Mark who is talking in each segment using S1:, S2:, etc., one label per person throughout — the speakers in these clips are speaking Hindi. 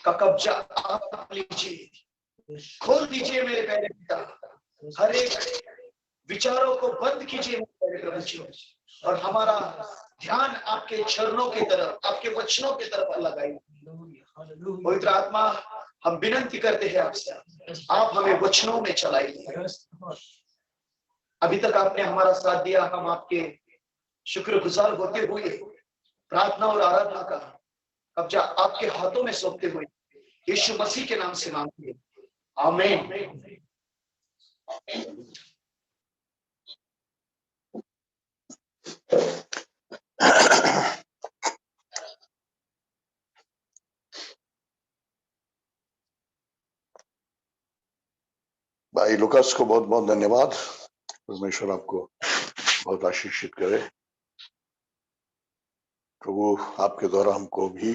S1: का कब्जा आप लीजिए, खोल दीजिए मेरे प्यारे पिता, हर एक विचारों को बंद कीजिए मेरे प्यारे प्रभु जी, और हमारा ध्यान आपके चरणों की तरफ, आपके वचनों की तरफ लगाइए। पवित्र आत्मा, हम विनती करते हैं आपसे, आप हमें वचनों में चलाइए। अभी तक आपने हमारा साथ दिया, हम आपके शुक्रगुजार होते हुए प्रार्थना और आराधना का कब्जा आपके हाथों में सौंपते हुए यीशु मसीह के नाम से मांगते हैं, आमीन।
S2: भाई लुकास को बहुत बहुत धन्यवाद। परमेश्वर आपको बहुत आशीषित करे। प्रभु आपके द्वारा हमको भी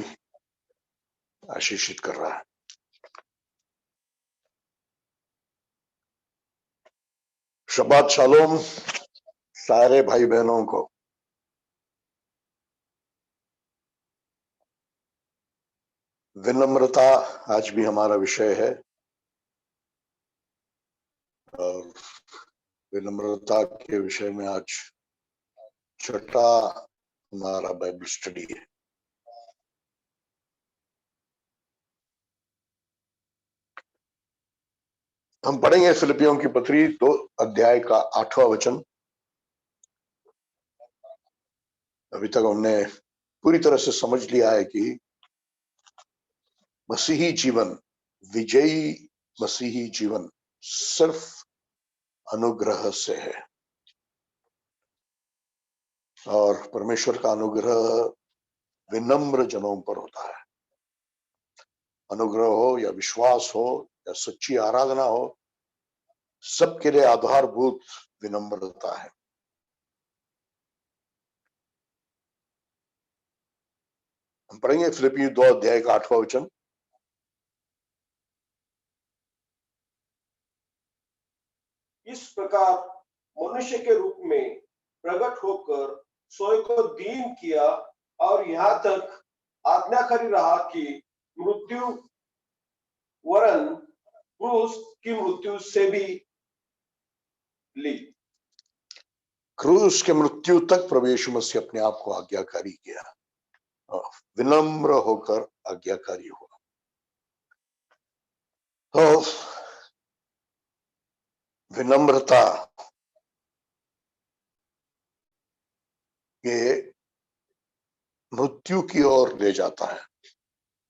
S2: आशीषित कर रहा है। शब्बात शालोम सारे भाई बहनों को। विनम्रता आज भी हमारा विषय है, और विनम्रता के विषय में आज छठा हमारा बाइबल स्टडी है। हम पढ़ेंगे फिलिपियों की पत्री 2 अध्याय का 8वां वचन। अभी तक हमने पूरी तरह से समझ लिया है कि मसीही जीवन, विजयी मसीही जीवन सिर्फ अनुग्रह से है, और परमेश्वर का अनुग्रह विनम्र जनों पर होता है। अनुग्रह हो या विश्वास हो या सच्ची आराधना हो, सबके लिए आधारभूत विनम्रता है। हम पढ़ेंगे फिलिपियों 2 अध्याय का 8वां वचन।
S3: इस प्रकार मनुष्य के रूप में प्रकट होकर स्वयं को दीन किया, और यहाँ तक आज्ञाकारी रहा कि मृत्यु वरन क्रूस की मृत्यु से भी ली।
S2: क्रूस के मृत्यु तक प्रभु यीशु मसीह अपने आप को आज्ञाकारी किया, विनम्र होकर आज्ञाकारी हुआ। तो विनम्रता ये मृत्यु की ओर ले जाता है।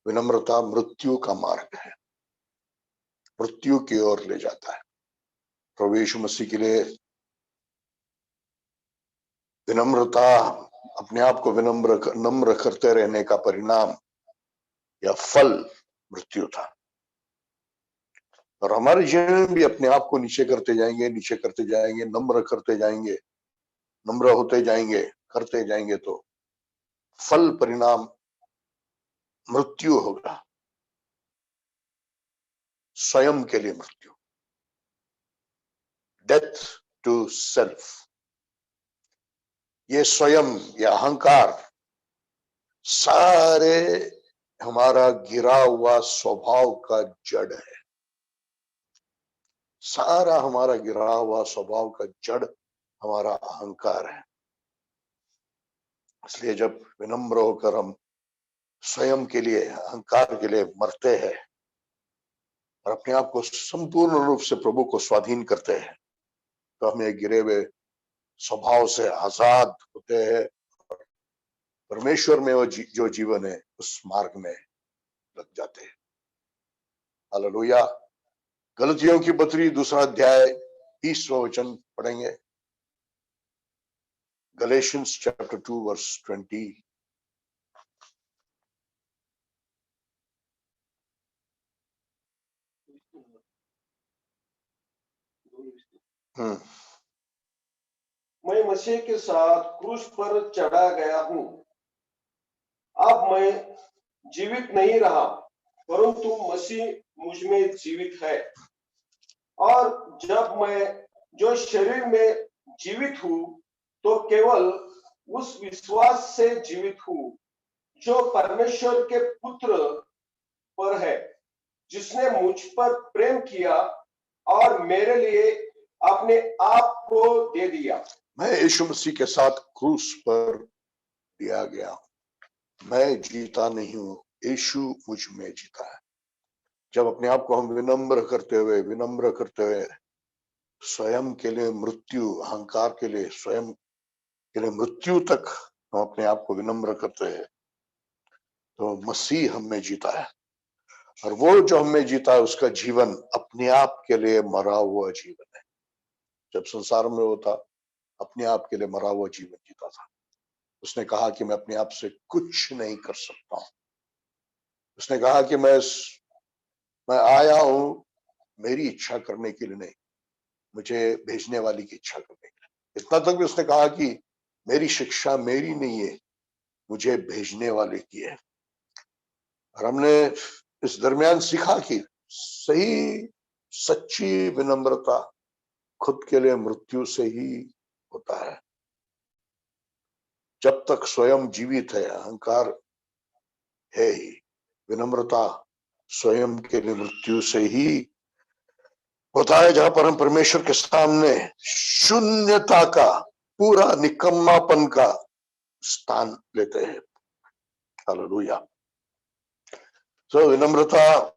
S2: विनम्रता मृत्यु का मार्ग है, मृत्यु की ओर ले जाता है। प्रभु यीशु मसीह के लिए विनम्रता, अपने आप को नम्र करते रहने का परिणाम या फल मृत्यु था। और हमारे जीवन में भी अपने आप को नीचे करते जाएंगे, नीचे करते जाएंगे, नम्र करते जाएंगे, नम्र होते जाएंगे, करते जाएंगे, तो फल परिणाम मृत्यु होगा। स्वयं के लिए मृत्यु, डेथ टू सेल्फ। ये स्वयं या अहंकार सारे हमारा गिरा हुआ स्वभाव का जड़ है। सारा हमारा गिरा हुआ स्वभाव का जड़ हमारा अहंकार है। इसलिए जब विनम्र होकर हम स्वयं के लिए, अहंकार के लिए मरते हैं और अपने आप को संपूर्ण रूप से प्रभु को स्वाधीन करते हैं, तो हम ये गिरे हुए स्वभाव से आजाद होते हैं, परमेश्वर में वो जो जीवन है उस मार्ग में लग जाते हैं। हालेलुया। गलतियों की पत्री 2 अध्याय 30वां वचन पढ़ेंगे। Galatians chapter 2 verse 20।
S3: मैं मसीह के साथ क्रूस पर चढ़ा गया हूं। अब मैं जीवित नहीं रहा, परंतु मसीह मुझ में जीवित है। और जब मैं जो शरीर में जीवित हूं, तो केवल उस विश्वास से जीवित हूं जो परमेश्वर के पुत्र पर है। जिसने मुझ पर प्रेम किया और मेरे लिए अपने आप को दे दिया।
S2: मैं यीशु मसीह के साथ क्रूस पर दिया गया। मैं जीता नहीं हूं, यीशु मुझ में जीता है। जब अपने आप को हम विनम्र करते हुए स्वयं के लिए मृत्यु, अहंकार के लिए, स्वयं के लिए मृत्यु तक हम अपने आप को विनम्र करते हैं, तो मसीह हम में जीता है। और वो जो हमें जीता है उसका जीवन अपने आप के लिए मरा हुआ जीवन है। जब संसार में वो था, अपने आप के लिए मरा हुआ जीवन जीता था। उसने कहा कि मैं अपने आप से कुछ नहीं कर सकता हूं। उसने कहा कि मैं आया हूं मेरी इच्छा करने के लिए नहीं, मुझे भेजने वाली की इच्छा करने के लिए। इतना तक भी उसने कहा कि मेरी शिक्षा मेरी नहीं है, मुझे भेजने वाले की है। और हमने इस दरमियान सीखा कि सही सच्ची विनम्रता खुद के लिए मृत्यु से ही होता है। जब तक स्वयं जीवित है, अहंकार है ही, विनम्रता स्वयं के लिए मृत्यु से ही होता है। जहां पर हम परमेश्वर के सामने शून्यता का, पूरा निकम्मापन का स्थान लेते हैं। हालेलुया। तो विनम्रता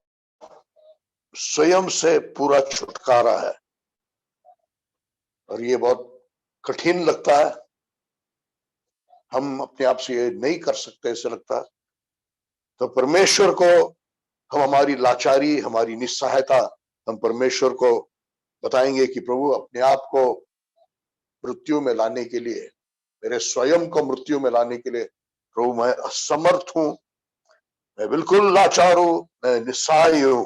S2: स्वयं से पूरा छुटकारा है, और ये बहुत कठिन लगता है। हम अपने आप से ये नहीं कर सकते ऐसे लगता है। तो परमेश्वर को हम हमारी लाचारी, हमारी निस्सहायता हम परमेश्वर को बताएंगे कि प्रभु अपने आप को मृत्यु में लाने के लिए, मेरे स्वयं को मृत्यु में लाने के लिए प्रभु मैं असमर्थ हूं, मैं बिल्कुल लाचार हूं, मैं निस्सहाय हूं।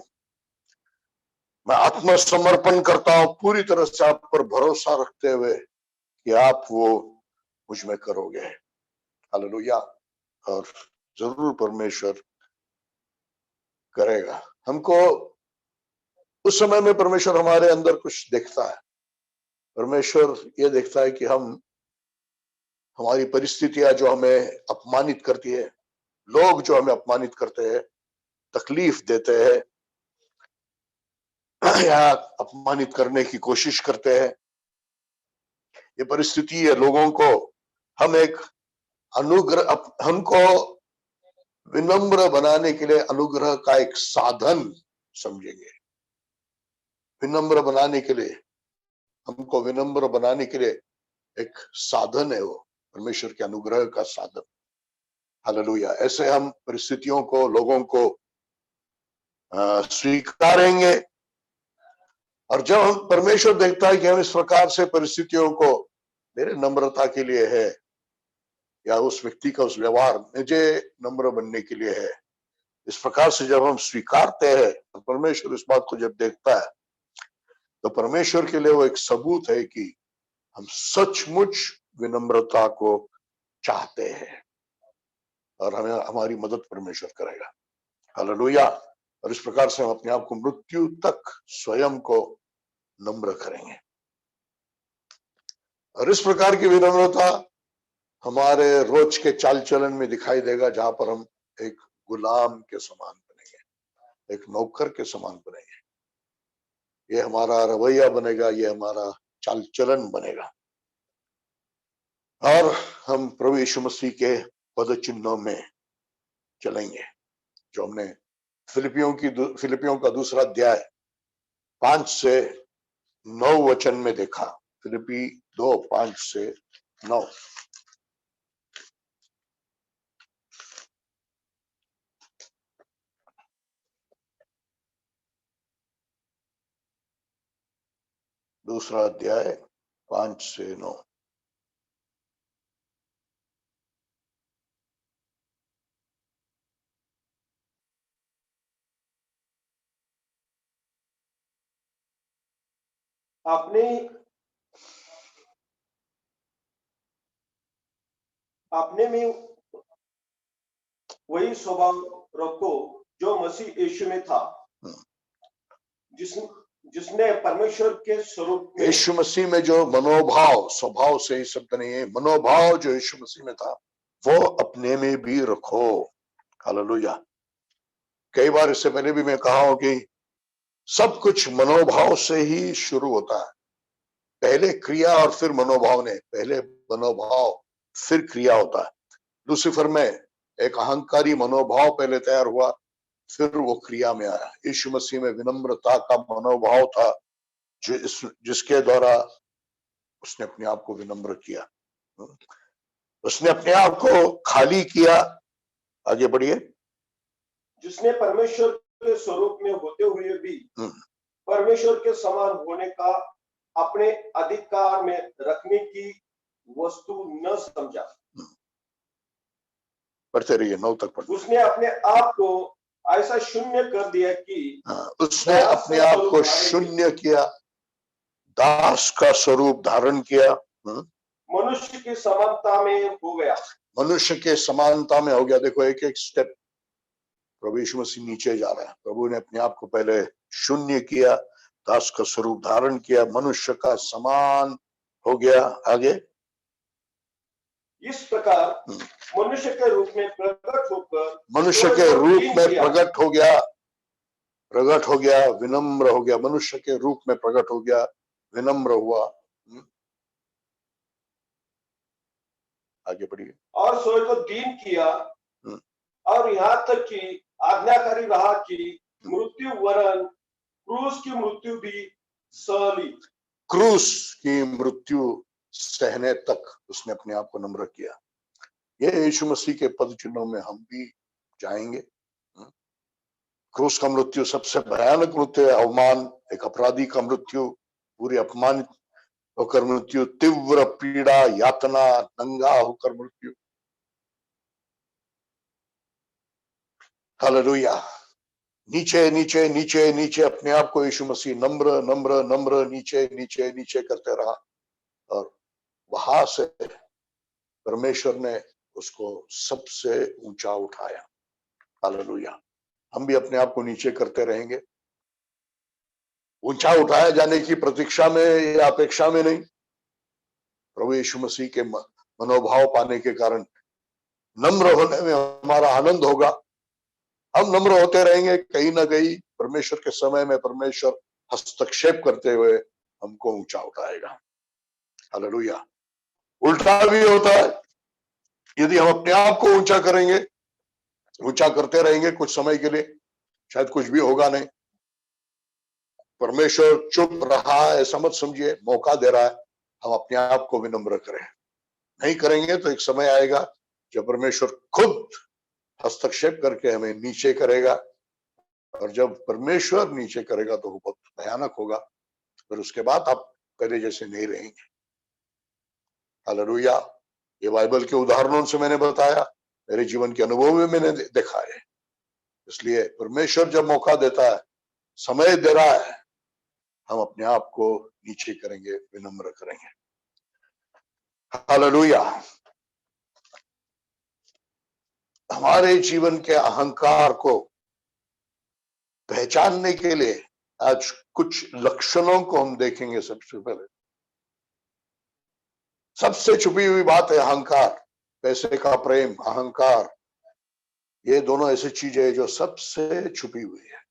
S2: मैं आत्मसमर्पण करता हूं पूरी तरह से आप पर भरोसा रखते हुए कि आप वो मुझ में करोगे। हालेलुया। और जरूर परमेश्वर करेगा। हमको उस समय में परमेश्वर हमारे अंदर कुछ देखता है। परमेश्वर ये देखता है कि हमारी परिस्थितियां जो हमें अपमानित करती है, लोग जो हमें अपमानित करते हैं, तकलीफ देते हैं या अपमानित करने की कोशिश करते हैं, ये परिस्थिति है लोगों को हम एक अनुग्रह, हमको विनम्र बनाने के लिए अनुग्रह का एक साधन समझेंगे। विनम्र बनाने के लिए, हमको विनम्र बनाने के लिए एक साधन है वो परमेश्वर के अनुग्रह का साधन। हालेलुया। ऐसे हम परिस्थितियों को, लोगों को स्वीकारेंगे। और जब हम परमेश्वर देखता है कि हम इस प्रकार से परिस्थितियों को मेरे नम्रता के लिए है, या उस व्यक्ति का उस व्यवहार मुझे नम्र बनने के लिए है, इस प्रकार से जब हम स्वीकारते हैं, तो परमेश्वर इस बात को जब देखता है, तो परमेश्वर के लिए वो एक सबूत है कि हम सचमुच विनम्रता को चाहते हैं, और हमें हमारी मदद परमेश्वर करेगा। हालेलुया। और इस प्रकार से हम अपने आप को मृत्यु तक स्वयं को नम्र करेंगे। और इस प्रकार की विनम्रता हमारे रोज के चाल चलन में दिखाई देगा, जहां पर हम एक गुलाम के समान बनेंगे, एक नौकर के समान बनेंगे। ये हमारा रवैया बनेगा, ये हमारा चाल चलन बनेगा। और हम प्रभु यीशु मसीह के पद चिन्हों में चलेंगे, जो हमने फिलिपियों का दूसरा अध्याय 5 से 9 वचन में देखा। फिलिपी 2, 5 से 9। दूसरा अध्याय 5 से 9।
S3: अपने में वही स्वभाव रखो जो मसीह यीशु में था, जिसने परमेश्वर के स्वरूप में,
S2: यीशु मसीह में जो मनोभाव, स्वभाव से ही शब्द नहीं है, मनोभाव जो यीशु मसीह में था वो अपने में भी रखो। हालेलुया। कई बार इससे पहले भी मैं कहा हूं कि सब कुछ मनोभाव से ही शुरू होता है। पहले क्रिया और फिर मनोभाव ने, पहले मनोभाव फिर क्रिया होता है। लूसीफर में एक अहंकारी मनोभाव पहले तैयार हुआ, फिर वो क्रिया में आया। यीशु मसीह में विनम्रता का मनोभाव था, जिसके द्वारा उसने अपने आप को विनम्र किया, उसने अपने आप को खाली किया। आगे बढ़िए।
S3: जिसने परमेश्वर के स्वरूप में होते हुए भी परमेश्वर के समान होने का अपने अधिकार में रखने की वस्तु न समझा।
S2: पढ़ते रहिए, 9 तक पढ़ते।
S3: उसने अपने आप को ऐसा शून्य कर दिया कि
S2: उसने अपने आप को शून्य किया, दास का स्वरूप धारण किया,
S3: मनुष्य की समानता में हो गया।
S2: मनुष्य के समानता में हो गया। देखो एक एक स्टेप प्रभु यीशु मसीह नीचे जा रहा है। प्रभु ने अपने आप को पहले शून्य किया, दास का स्वरूप धारण किया, मनुष्य का समान हो गया। आगे,
S3: इस प्रकार मनुष्य के रूप में प्रकट होकर,
S2: मनुष्य के रूप में प्रकट हो गया, विनम्र हो गया। मनुष्य के रूप में प्रकट हो गया, विनम्र हुआ। आगे बढ़िए।
S3: और स्वयं को दीन किया, और यहाँ तक कि आज्ञाकारी रहा कि मृत्यु वरन क्रूस की मृत्यु भी सह ली।
S2: क्रूस की मृत्यु सहने तक उसने अपने आप को नम्र किया। ये यीशु मसीह के पद चिन्हों में हम भी जाएंगे। क्रूस का मृत्यु सबसे भयानक मृत्यु है, अवमान, एक अपराधी का मृत्यु, पूरी अपमानित होकर मृत्यु, तीव्र पीड़ा, यातना, नंगा होकर मृत्यु। हालेलुया। नीचे नीचे नीचे नीचे अपने आप को यीशु मसीह नम्र नम्र नम्र नीचे नीचे नीचे करते रहा, और वहां से परमेश्वर ने उसको सबसे ऊंचा उठाया। हालेलुया। हम भी अपने आप को नीचे करते रहेंगे, ऊंचा उठाया जाने की प्रतीक्षा में या अपेक्षा में नहीं। प्रभु यीशु मसीह के मनोभाव पाने के कारण नम्र होने में हमारा आनंद होगा। हम नम्र होते रहेंगे, कहीं ना कहीं परमेश्वर के समय में परमेश्वर हस्तक्षेप करते हुए हमको ऊंचा उठाएगा। हालेलुया। उल्टा भी होता है, यदि हम अपने आप को ऊंचा करेंगे, ऊंचा करते रहेंगे कुछ समय के लिए, शायद कुछ भी होगा नहीं। परमेश्वर चुप रहा है ऐसा मत समझिए, मौका दे रहा है हम अपने आप को विनम्र करें। नहीं करेंगे तो एक समय आएगा जब परमेश्वर खुद हस्तक्षेप करके हमें नीचे करेगा, और जब परमेश्वर नीचे करेगा तो वो बहुत भयानक होगा। फिर उसके बाद आप पहले जैसे नहीं रहेंगे। हालेलुया। ये बाइबल के उदाहरणों से मैंने बताया, मेरे जीवन के अनुभव में मैंने देखा है। इसलिए परमेश्वर जब मौका देता है, समय दे रहा है, हम अपने आप को नीचे करेंगे, विनम्र करेंगे। हालेलुया। हमारे जीवन के अहंकार को पहचानने के लिए आज कुछ लक्षणों को हम देखेंगे। सबसे पहले सबसे छुपी हुई बात है अहंकार, पैसे का प्रेम, अहंकार, ये दोनों ऐसी चीजें हैं जो सबसे छुपी हुई है,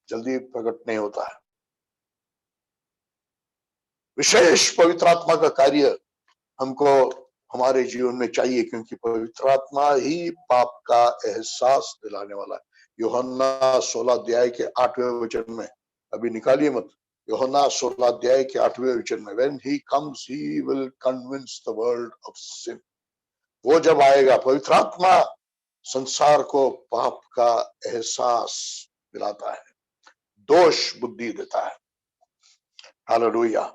S2: जल्दी प्रकट नहीं होता है। विशेष पवित्र आत्मा का कार्य हमको हमारे जीवन में चाहिए, क्योंकि पवित्र आत्मा ही पाप का एहसास दिलाने वाला है। यूहन्ना 16 अध्याय के 8वें वचन में, अभी निकालिए मत, यूहन्ना 16 अध्याय के 8वें वचन में, when he comes he will convince the world of sin। वो जब आएगा, पवित्र आत्मा संसार को पाप का एहसास दिलाता है, दोष बुद्धि देता है। हालेलुया।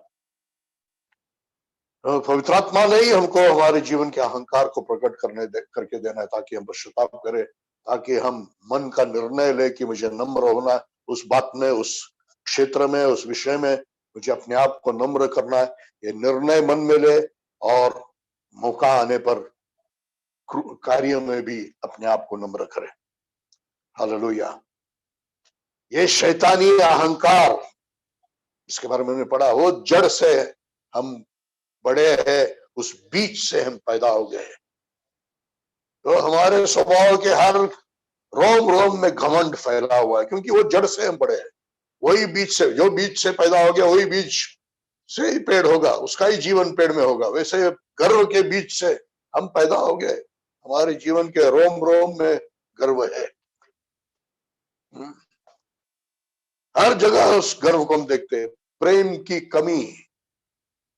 S2: पवित्र आत्मा ने ही हमको हमारे जीवन के अहंकार को प्रकट करके देना है, ताकि हम पश्चाताप करें, ताकि हम मन का निर्णय ले कि मुझे नम्र होना है, उस बात में, उस क्षेत्र में, उस विषय में मुझे अपने आप को नम्र करना है। ये निर्णय मन में ले, और मौका आने पर कार्य में भी अपने आप को नम्र करें। हालेलुया। ये शैतानी अहंकार, इसके बारे में हमने पढ़ा, वो जड़ से हम बड़े हैं, उस बीच से हम पैदा हो गए। तो हमारे स्वभाव के हर रोम रोम में घमंड फैला हुआ है, क्योंकि वो जड़ से हम बड़े हैं। वही बीज से, जो बीज से पैदा हो गया वही बीज से ही पेड़ होगा, उसका ही जीवन पेड़ में होगा। वैसे गर्व के बीज से हम पैदा हो गए, हमारे जीवन के रोम रोम में गर्व है। हर जगह उस गर्व को हम देखते हैं। प्रेम की कमी,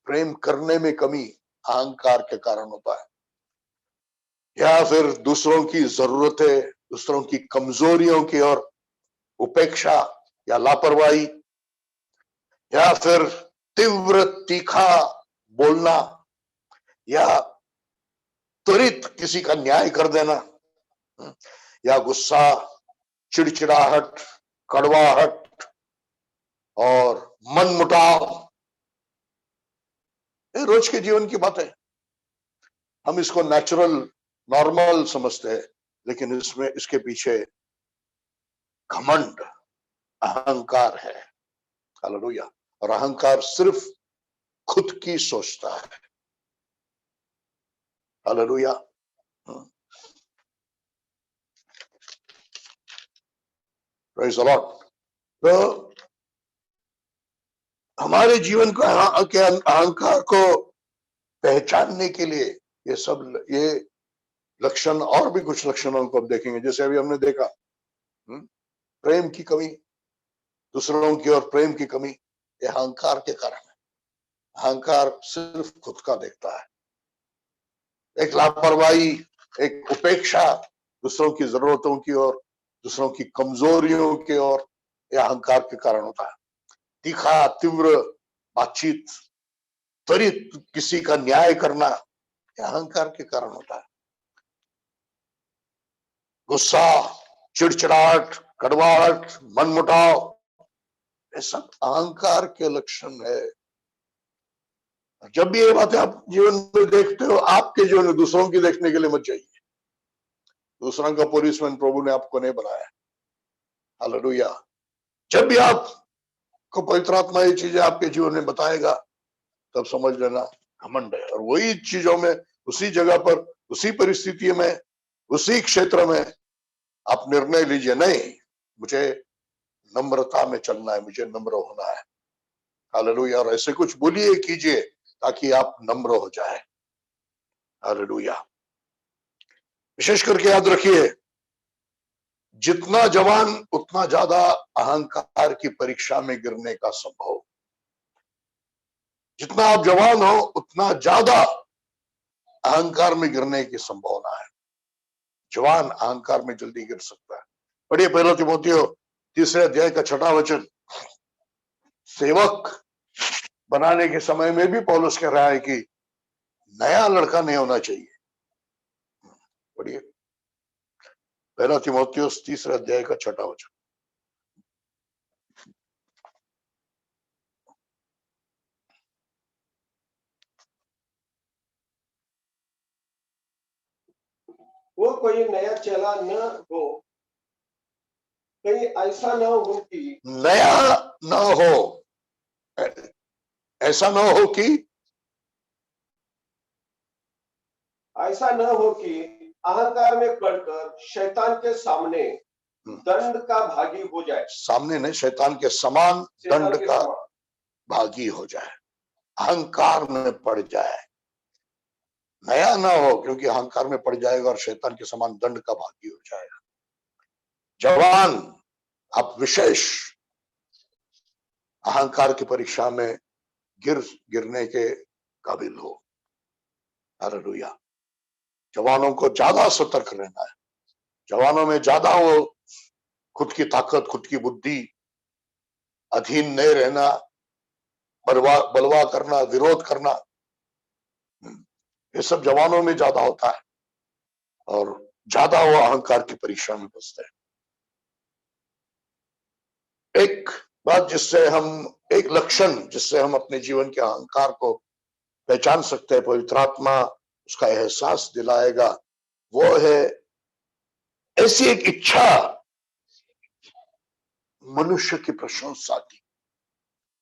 S2: प्रेम करने में कमी अहंकार के कारण होता है, या फिर दूसरों की जरूरतें, दूसरों की कमजोरियों की ओर उपेक्षा या लापरवाही, या फिर तीव्र तीखा बोलना, या त्वरित किसी का न्याय कर देना, या गुस्सा, चिड़चिड़ाहट, कड़वाहट और मनमुटाव। ये रोज के जीवन की बात है। हम इसको नेचुरल, नॉर्मल समझते हैं, लेकिन इसमें, इसके पीछे घमंड, अहंकार है। हालेलुया। और अहंकार सिर्फ खुद की सोचता है। हालेलुया। Praise the Lord. तो हमारे जीवन को के अहंकार को पहचानने के लिए ये लक्षण, और भी कुछ लक्षणों को हम देखेंगे। जैसे अभी हमने देखा, प्रेम की कमी, दूसरों की ओर प्रेम की कमी, ये अहंकार के कारण है। अहंकार सिर्फ खुद का देखता है। एक लापरवाही, एक उपेक्षा दूसरों की जरूरतों की ओर, दूसरों की कमजोरियों की ओर, यह अहंकार के कारण होता है। तीखा, तीव्र बातचीत, त्वरित किसी का न्याय करना, यह अहंकार के कारण होता है। गुस्सा, चिड़चिड़ाहट, कड़वाहट, मनमुटाव, ये सब अहंकार के लक्षण है। जब भी ये बातें आप जीवन में देखते हो, आपके जीवन में दूसरों की देखने के लिए मत जाइए। दूसरों का पुलिसमैन प्रभु ने आपको नहीं बनाया। हालेलुया। जब भी आपको पवित्र आत्मा ये चीजें आपके जीवन में बताएगा, तब समझ लेना घमंड है। और वही चीजों में, उसी जगह पर, उसी परिस्थिति में, उसी क्षेत्र में आप निर्णय लीजिए, नहीं, मुझे नम्रता में चलना है, मुझे नम्र होना है। हालेलुया। और ऐसे कुछ बोलिए, कीजिए, ताकि आप नम्र हो जाए। हालेलुया। विशेष करके याद रखिए, जितना जवान उतना ज्यादा अहंकार की परीक्षा में गिरने का संभव। जितना आप जवान हो उतना ज्यादा अहंकार में गिरने की संभावना है। जवान अहंकार में जल्दी गिर सकता है। पढ़िए पहला तीमुथियो 3 अध्याय का 6वां वचन। सेवक बनाने के समय में भी पौलुस कह रहा है कि नया लड़का नहीं होना चाहिए। पढ़िए पहला तीमुथियुस 3 अध्याय का 6वां वचन।
S3: वो कोई नया चेला न हो, कहीं ऐसा न हो कि
S2: नया न हो, ऐसा न हो कि,
S3: ऐसा न हो कि अहंकार में पड़कर शैतान के सामने दंड का भागी हो जाए।
S2: सामने नहीं, शैतान के समान दंड का भागी हो जाए, अहंकार में पड़ जाए। नया ना हो, क्योंकि अहंकार में पड़ जाएगा और शैतान के समान दंड का भागी हो जाएगा। जवान, आप विशेष अहंकार की परीक्षा में गिरने के काबिल हो। हालेलुया। जवानों को ज्यादा सतर्क रहना है। जवानों में ज्यादा वो खुद की ताकत, खुद की बुद्धि अधीन नहीं रहना, बलवा करना, विरोध करना, ये सब जवानों में ज्यादा होता है और ज्यादा वो अहंकार की परीक्षा में फंसते हैं। एक बात जिससे हम, एक लक्षण जिससे हम अपने जीवन के अहंकार को पहचान सकते हैं, पवित्र आत्मा उसका एहसास दिलाएगा, वो है ऐसी एक इच्छा, मनुष्य की प्रशंसा की,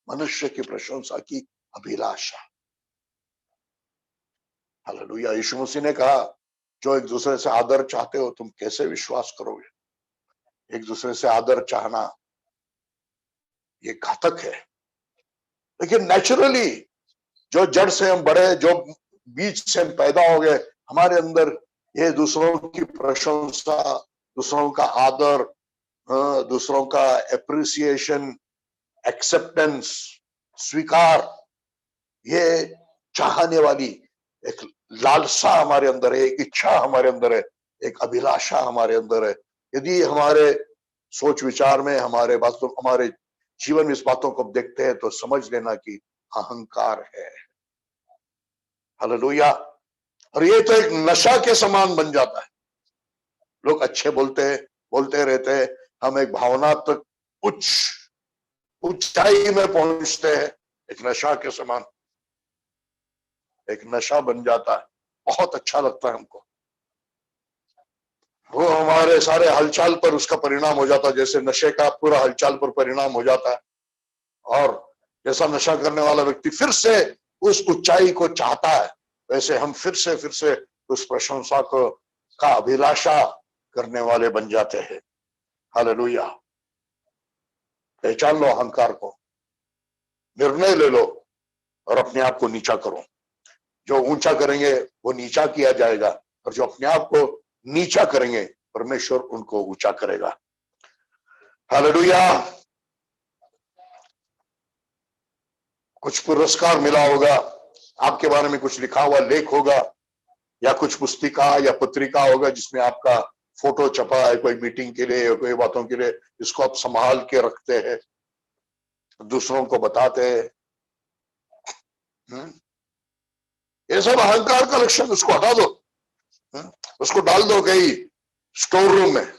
S2: मनुष्य की प्रशंसा की अभिलाषा। हालेलुया। यीशु मसीह ने कहा, जो एक दूसरे से आदर चाहते हो, तुम कैसे विश्वास करोगे? एक दूसरे से आदर चाहना ये घातक है। लेकिन नेचुरली जो जड़ से हम बढ़े, जो बीज से हम पैदा हो गए, हमारे अंदर ये दूसरों की प्रशंसा, दूसरों का आदर, दूसरों का एप्रिसिएशन, एक्सेप्टेंस, स्वीकार, ये चाहने वाली एक लालसा हमारे अंदर है, एक इच्छा हमारे अंदर है, एक अभिलाषा हमारे अंदर है। यदि हमारे सोच विचार में, हमारे बातों, हमारे जीवन में इस बातों को देखते हैं तो समझ लेना कि अहंकार है। हालेलुया। और ये तो एक नशा के समान बन जाता है। लोग अच्छे बोलते रहते हैं, हम एक भावनात्मक ऊंचाई में पहुंचते हैं, एक नशा के समान, एक नशा बन जाता है। बहुत अच्छा लगता है हमको, वो हमारे सारे हलचाल पर उसका परिणाम हो जाता है, जैसे नशे का पूरा हलचाल पर परिणाम हो जाता है। और जैसा नशा करने वाला व्यक्ति फिर से उस ऊंचाई को चाहता है, वैसे हम फिर से उस प्रशंसा को का अभिलाषा करने वाले बन जाते हैं। हालेलुया। पहचान लो अहंकार को, निर्णय ले लो और अपने आप को नीचा करो। जो ऊंचा करेंगे वो नीचा किया जाएगा, और जो अपने आप को नीचा करेंगे परमेश्वर उनको ऊंचा करेगा। हालेलुया। कुछ पुरस्कार मिला होगा, आपके बारे में कुछ लिखा हुआ लेख होगा, या कुछ पुस्तिका या पत्रिका होगा जिसमें आपका फोटो छपा है कोई मीटिंग के लिए या कोई बातों के लिए, इसको आप संभाल के रखते हैं, दूसरों को बताते हैं। ये सब अहंकार का लक्षण, उसको हटा दो, उसको डाल दो कहीं स्टोर रूम में।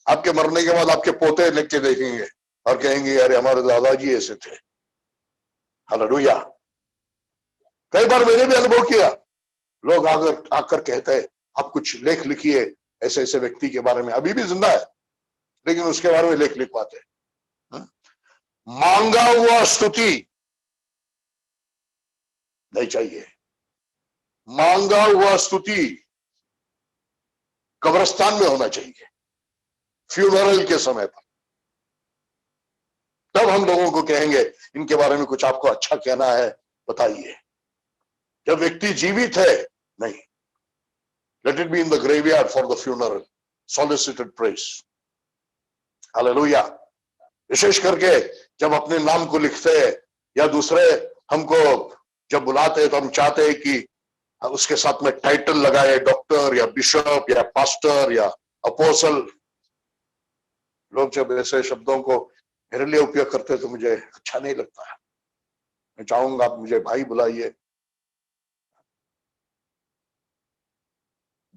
S2: आपके मरने के बाद आपके पोते लिख के देखेंगे और कहेंगे अरे हमारे दादाजी ऐसे थे। हालेलुया। कई बार मैंने भी अनुभव किया, लोग आकर कहते हैं आप कुछ लेख लिखिए ऐसे ऐसे व्यक्ति के बारे में, अभी भी जिंदा है लेकिन उसके बारे में लेख लिखवाते हैं। मांगा हुआ स्तुति नहीं चाहिए। मांगा हुआ स्तुति कब्रिस्तान में होना चाहिए, फ्यूनरल के समय पर। तब हम लोगों को कहेंगे इनके बारे में कुछ आपको अच्छा कहना है बताइए। जब व्यक्ति जीवित है नहीं। Let it be in the graveyard for the funeral, solicited praise. Hallelujah. विशेष करके जब अपने नाम को लिखते हैं या दूसरे हमको जब बुलाते हैं तो हम चाहते हैं कि उसके साथ में टाइटल लगाए, डॉक्टर या बिशप या पास्टर या अपोस्टल। लोग जब ऐसे शब्दों को मेरे लिए उपयोग करते हैं तो मुझे अच्छा नहीं लगता है। मैं चाहूंगा आप मुझे भाई बुलाइए।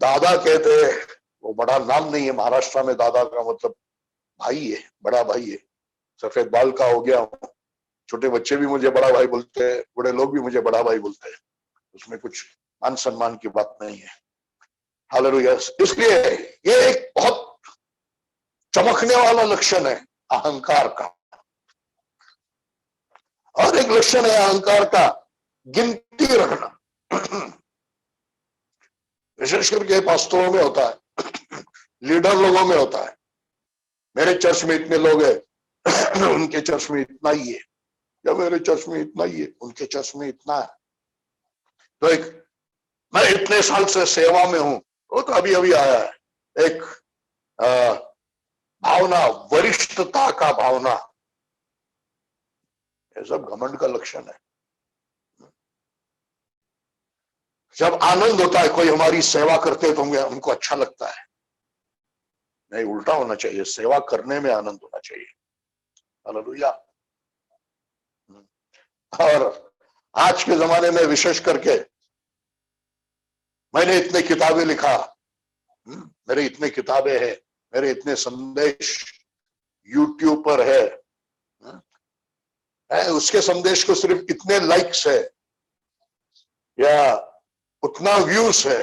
S2: दादा कहते हैं, वो बड़ा नाम नहीं है, महाराष्ट्र में दादा का मतलब भाई है, बड़ा भाई है। सफेद बाल का हो गया, छोटे बच्चे भी मुझे बड़ा भाई बोलते हैं, बड़े लोग भी मुझे बड़ा भाई बोलते हैं, उसमें कुछ मान सम्मान की बात नहीं है। हालेलुया। इसलिए ये एक बहुत चमकने वाला लक्षण है अहंकार का। और एक लक्षण है अहंकार का गिनती रखना। विशेष करके पास्टरों में होता है, लीडर लोगों में होता है। मेरे चर्च में इतने लोग हैं, उनके चर्च में इतना ही है, या मेरे चर्च में इतना ही है, उनके चर्च में इतना है। तो एक मैं इतने साल से सेवा में हूं, वो तो अभी अभी आया है, एक भावना, वरिष्ठता का भावना, ये सब घमंड का लक्षण है। जब आनंद होता है, कोई हमारी सेवा करते हैं तो हमको अच्छा लगता है। नहीं, उल्टा होना चाहिए, सेवा करने में आनंद होना चाहिए। हालेलुया। और आज के जमाने में विशेष करके मैंने इतने किताबें लिखा, मेरे इतने किताबें हैं, मेरे इतने संदेश यूट्यूब पर है, उसके संदेश को सिर्फ इतने लाइक्स है या उतना व्यूज है,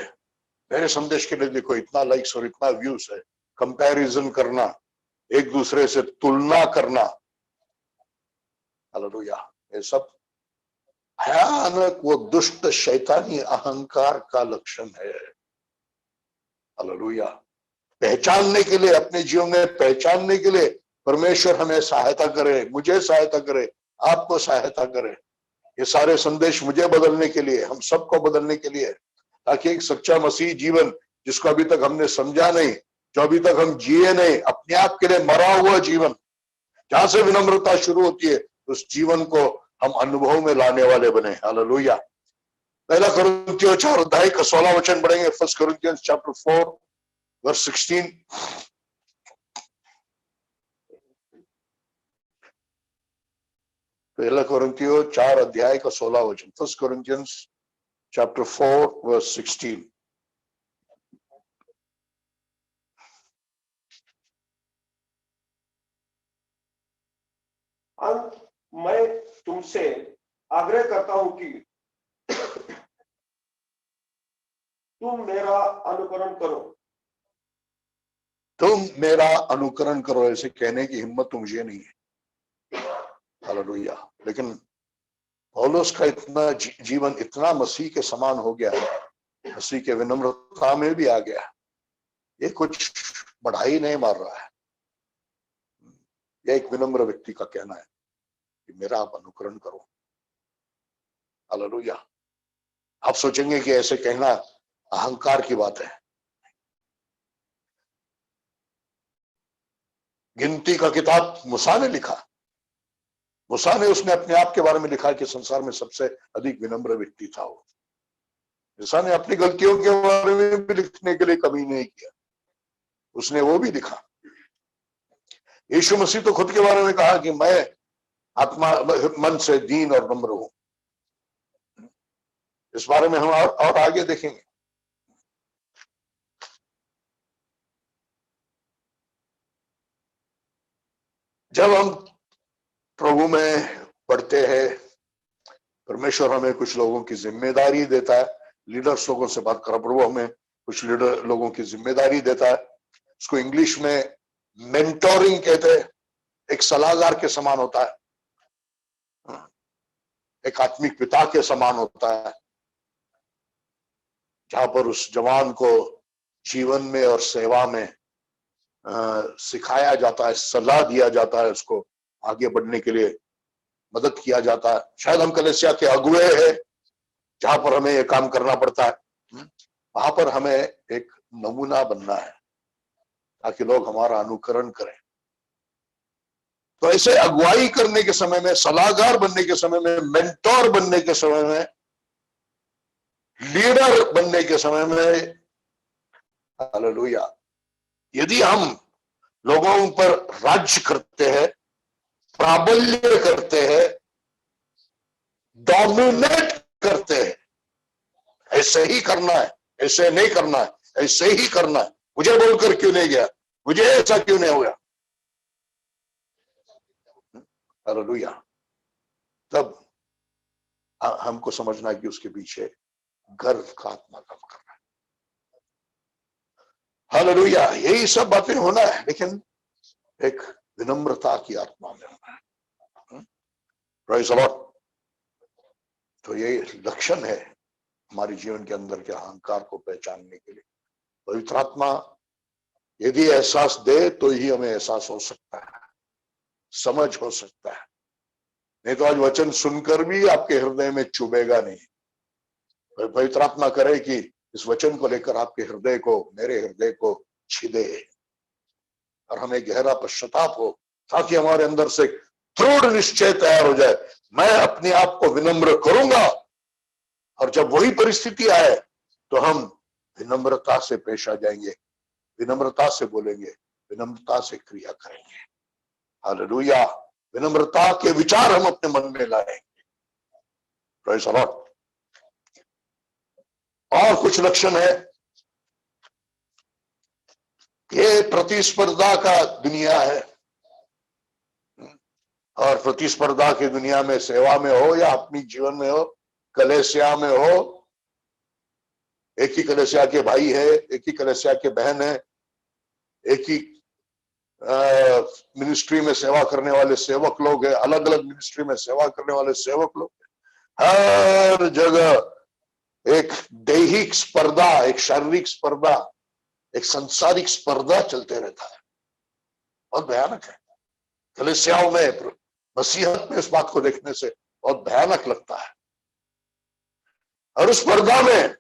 S2: मेरे संदेश के लिए देखो इतना लाइक्स और इतना व्यूज है। कंपैरिजन करना, एक दूसरे से तुलना करना, हालेलुया, ये सब भयानक वो दुष्ट शैतानी अहंकार का लक्षण है। हालेलुया। पहचानने के लिए, अपने जीवन में पहचानने के लिए परमेश्वर हमें सहायता करे, मुझे सहायता करे, आपको सहायता करे। ये सारे संदेश मुझे बदलने के लिए, हम सबको बदलने के लिए, ताकि एक सच्चा मसीह जीवन जिसको अभी तक हमने समझा नहीं, जो अभी तक हम जिए नहीं, अपने आप के लिए मरा हुआ जीवन, जहां से विनम्रता शुरू होती है, उस जीवन को हम अनुभव में लाने वाले बने। हालेलुया। पहला कुरिन्थियों 4 अध्याय का 16 वचन पढ़ेंगे। 1 Corinthians chapter 4 verse 16। पहला कुरिन्थियों 4 अध्याय का 16 वचन। 1 Corinthians chapter 4 verse 16।
S3: अंत मैं तुमसे आग्रह करता हूं कि तुम मेरा अनुकरण करो।
S2: तुम मेरा अनुकरण करो, ऐसे कहने की हिम्मत तो मुझे नहीं है। हालेलुया। लेकिन पौलुस का इतना जीवन इतना मसीह के समान हो गया, मसीह के विनम्रता में भी आ गया। ये कुछ बढ़ाई नहीं मार रहा है, यह एक विनम्र व्यक्ति का कहना है कि मेरा आप अनुकरण करो। हालेलुया। आप सोचेंगे कि ऐसे कहना अहंकार की बात है। गिनती का किताब मूसा ने लिखा। मूसा ने उसने अपने आप के बारे में लिखा कि संसार में सबसे अधिक विनम्र व्यक्ति था वो। मूसा ने अपनी गलतियों के बारे में भी लिखने के लिए कमी नहीं किया, उसने वो भी लिखा। यीशु मसीह तो खुद के बारे में कहा कि मैं आत्मा मन से दीन और नम्र हूं। इस बारे में हम और आगे देखेंगे। जब हम प्रभु में पढ़ते हैं, परमेश्वर हमें कुछ लोगों की जिम्मेदारी देता है। लीडर्स लोगों से बात करो, प्रभु हमें कुछ लीडर लोगों की जिम्मेदारी देता है। उसको इंग्लिश में मेंटोरिंग कहते हैं। एक सलाहकार के समान होता है, एक आत्मिक पिता के समान होता है, जहां पर उस जवान को जीवन में और सेवा में सिखाया जाता है, सलाह दिया जाता है, उसको आगे बढ़ने के लिए मदद किया जाता है। शायद हम कलीसिया के अगुए हैं, जहां पर हमें ये काम करना पड़ता है। वहां पर हमें एक नमूना बनना है ताकि लोग हमारा अनुकरण करें। तो ऐसे अगुवाई करने के समय में, सलाहकार बनने के समय में, मेंटोर बनने के समय में, लीडर बनने के समय में, हालेलुया, यदि हम लोगों पर राज्य करते हैं, प्राबल्य करते हैं, डोमिनेट करते हैं, ऐसे ही करना है, ऐसे नहीं करना है, ऐसे ही करना है, मुझे बोलकर क्यों नहीं गया, मुझे ऐसा क्यों नहीं हुआ, हालेलुया, तब हमको समझना है कि उसके पीछे गर्व का आत्मा काम कर रहा है। हालेलुया। यही सब बातें होना है, लेकिन एक विनम्रता की आत्मा में होना है। Praise the Lord. तो ये लक्षण है हमारे जीवन के अंदर के अहंकार को पहचानने के लिए। पवित्र आत्मा यदि एहसास दे तो ही हमें एहसास हो सकता है, समझ हो सकता है, नहीं तो आज वचन सुनकर भी आपके हृदय में चुभेगा नहीं। पवित्र आत्मा करे कि इस वचन को लेकर आपके हृदय को, मेरे हृदय को छिदे और हमें गहरा पश्चाताप हो, ताकि हमारे अंदर से दृढ़ निश्चय तैयार हो जाए, मैं अपने आप को विनम्र करूंगा, और जब वही परिस्थिति आए तो हम विनम्रता से पेश आ जाएंगे, विनम्रता से बोलेंगे, विनम्रता से क्रिया करेंगे। हालेलुया। विनम्रता के विचार हम अपने मन में लाएंगे। Praise the Lord. और कुछ लक्षण है। ये प्रतिस्पर्धा का दुनिया है, और प्रतिस्पर्धा की दुनिया में सेवा में हो या अपनी जीवन में हो, कलीसिया में हो, एक ही कलीसिया के भाई है, एक ही कलीसिया के बहन है, एक ही मिनिस्ट्री में सेवा करने वाले सेवक लोग हैं, अलग अलग मिनिस्ट्री में सेवा करने वाले सेवक लोग हैं। हर जगह एक दैहिक स्पर्धा, एक शारीरिक स्पर्धा, एक सांसारिक स्पर्धा चलते रहता है। बहुत भयानक है। कलीसियाओं में, मसीहत में इस बात को देखने से बहुत भयानक लगता है। और उस स्पर्धा में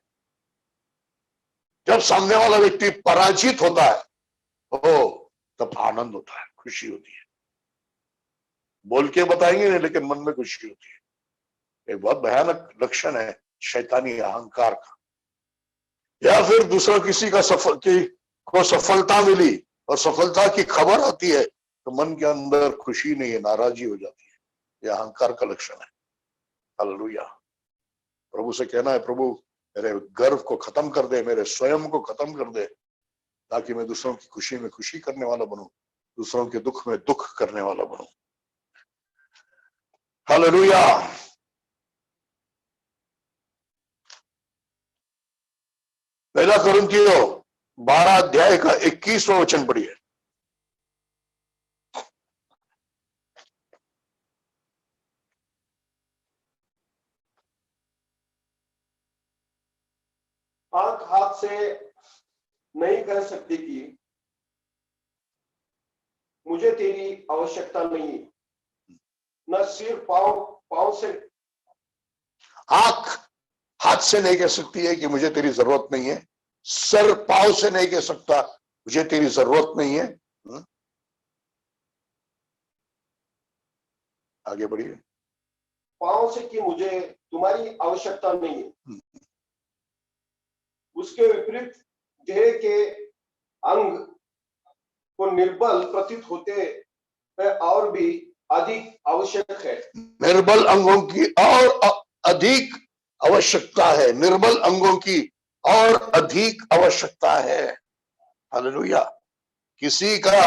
S2: जब सामने वाला व्यक्ति पराजित होता है, तब आनंद होता है, खुशी होती है। बोल के बताएंगे नहीं, लेकिन मन में खुशी होती है। एक बहुत भयानक लक्षण है शैतानी अहंकार का। या फिर दूसरा किसी का को सफलता मिली और सफलता की खबर आती है तो मन के अंदर खुशी नहीं है, नाराजगी हो जाती है। यह अहंकार का लक्षण है। हालेलुया। प्रभु से कहना है, प्रभु मेरे गर्व को खत्म कर दे, मेरे स्वयं को खत्म कर दे, ताकि मैं दूसरों की खुशी में खुशी करने वाला बनूं, दूसरों के दुख में दुख करने वाला बनूं। हालेलुया। पहला कुरिन्थियों 12 अध्याय का 21वां वचन पढ़िए।
S3: आंख हाथ से नहीं कह सकती कि मुझे तेरी आवश्यकता नहीं, न सिर पांव से।
S2: आंख हाथ से नहीं कह सकती है कि मुझे तेरी जरूरत नहीं है, सर पांव से नहीं कह सकता मुझे तेरी जरूरत नहीं है। आगे बढ़िए।
S3: पांव से कि मुझे तुम्हारी आवश्यकता नहीं है। उसके विपरीत देह के अंग को निर्बल प्रतीत होते हैं और भी अधिक आवश्यक है।
S2: निर्बल अंगों की और अधिक आवश्यकता है। निर्बल अंगों की और अधिक आवश्यकता है। हालेलुया। किसी का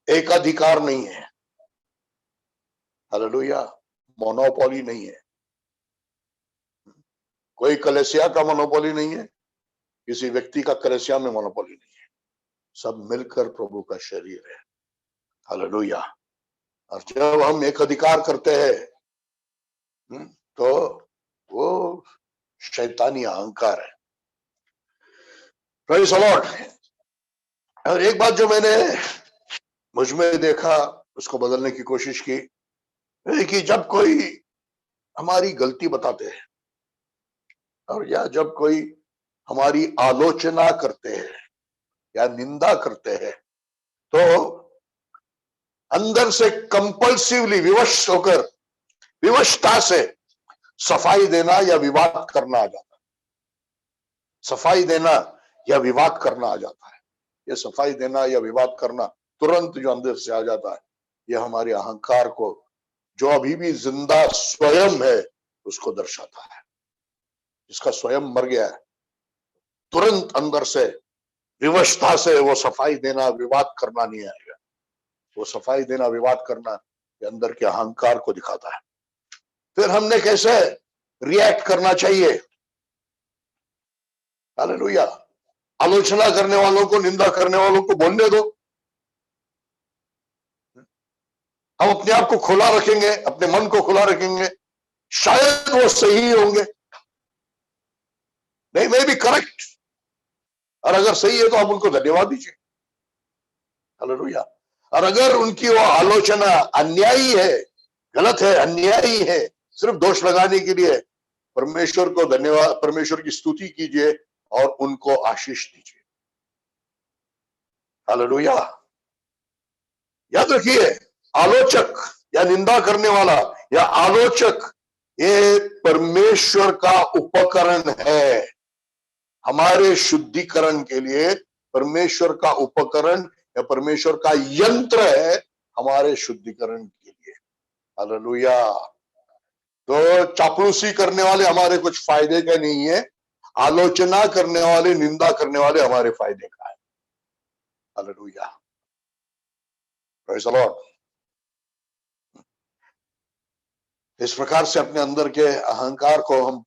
S2: एक अधिकार नहीं है। हालेलुया। मोनोपोली नहीं है। कोई कलीसिया का मोनोपोली नहीं है, किसी व्यक्ति का कलीसिया में मोनोपोली नहीं है। सब मिलकर प्रभु का शरीर है। हालेलुया। और जब हम एक अधिकार करते हैं तो वो शैतानी अहंकार है। Praise the Lord. और एक बात जो मैंने मुझ में देखा, उसको बदलने की कोशिश की, कि जब कोई हमारी गलती बताते हैं और या जब कोई हमारी आलोचना करते हैं या निंदा करते हैं, तो अंदर से कंपल्सिवली विवश होकर, विवशता से सफाई देना या विवाद करना आ जाता है। सफाई देना या विवाद करना आ जाता है। ये सफाई देना या विवाद करना तुरंत जो अंदर से आ जाता है, ये हमारे अहंकार को, जो अभी भी जिंदा स्वयं है, उसको दर्शाता है। जिसका स्वयं मर गया है, तुरंत अंदर से विवशता से वो सफाई देना विवाद करना नहीं आएगा। वो सफाई देना विवाद करना ये अंदर के अहंकार को दिखाता है। फिर हमने कैसे रिएक्ट करना चाहिए? हालेलुया। आलोचना करने वालों को, निंदा करने वालों को बोलने दो। हम अपने आप को खुला रखेंगे, अपने मन को खुला रखेंगे, शायद वो सही होंगे, नहीं मे बी करेक्ट, और अगर सही है तो आप उनको धन्यवाद दीजिए। हालेलुया। और अगर उनकी वो आलोचना अन्यायी है, गलत है, अन्यायी है, सिर्फ दोष लगाने के लिए, परमेश्वर को धन्यवाद, परमेश्वर की स्तुति कीजिए और उनको आशीष दीजिए। हालेलुया। याद रखिए, आलोचक या निंदा करने वाला या आलोचक, ये परमेश्वर का उपकरण है। हमारे शुद्धिकरण के लिए परमेश्वर का उपकरण या परमेश्वर का यंत्र है, हमारे शुद्धिकरण के लिए। हालेलुया। तो चापलूसी करने वाले हमारे कुछ फायदे का नहीं है, आलोचना करने वाले, निंदा करने वाले हमारे फायदे का है। हालेलुया। Praise the Lord. इस प्रकार से अपने अंदर के अहंकार को हम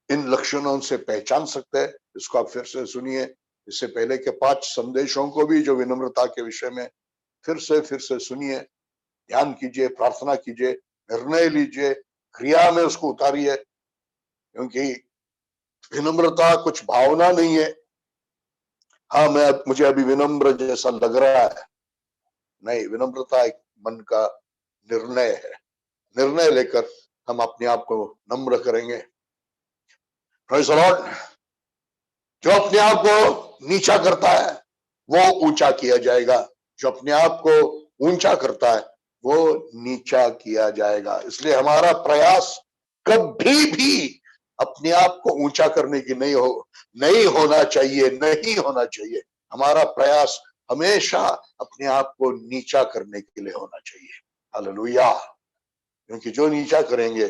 S2: इन लक्षणों से पहचान सकते हैं। इसको आप फिर से सुनिए। इससे पहले के 5 संदेशों को भी जो विनम्रता के विषय में, फिर से सुनिए, ध्यान कीजिए, प्रार्थना कीजिए, निर्णय लीजिए, क्रिया में उसको उतारिए। क्योंकि विनम्रता कुछ भावना नहीं है। हाँ, मुझे अभी विनम्र जैसा लग रहा है, नहीं, विनम्रता एक मन का निर्णय है। निर्णय लेकर हम अपने आप को नम्र करेंगे। Praise the Lord. जो अपने आप को नीचा करता है वो ऊंचा किया जाएगा, जो अपने आप को ऊंचा करता है वो नीचा किया जाएगा। इसलिए हमारा प्रयास कभी भी अपने आप को ऊंचा करने की नहीं होना चाहिए। हमारा प्रयास हमेशा अपने आप को नीचा करने के लिए होना चाहिए। हालेलुया। क्योंकि जो नीचा करेंगे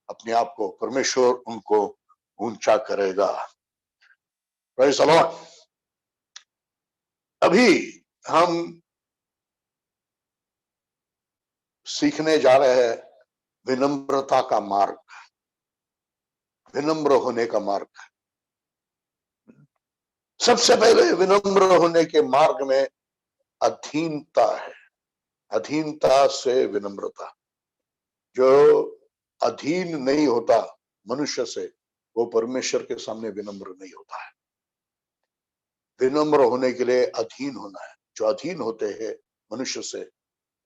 S2: अपने आप को, परमेश्वर उनको ऊंचा करेगा। Praise the Lord. अभी हम सीखने जा रहे हैं विनम्रता का मार्ग, विनम्र होने का मार्ग। सबसे पहले विनम्र होने के मार्ग में अधीनता है। अधीनता से विनम्रता। जो अधीन नहीं होता मनुष्य से, वो परमेश्वर के सामने विनम्र नहीं होता है। विनम्र होने के लिए अधीन होना है। जो अधीन होते हैं मनुष्य से,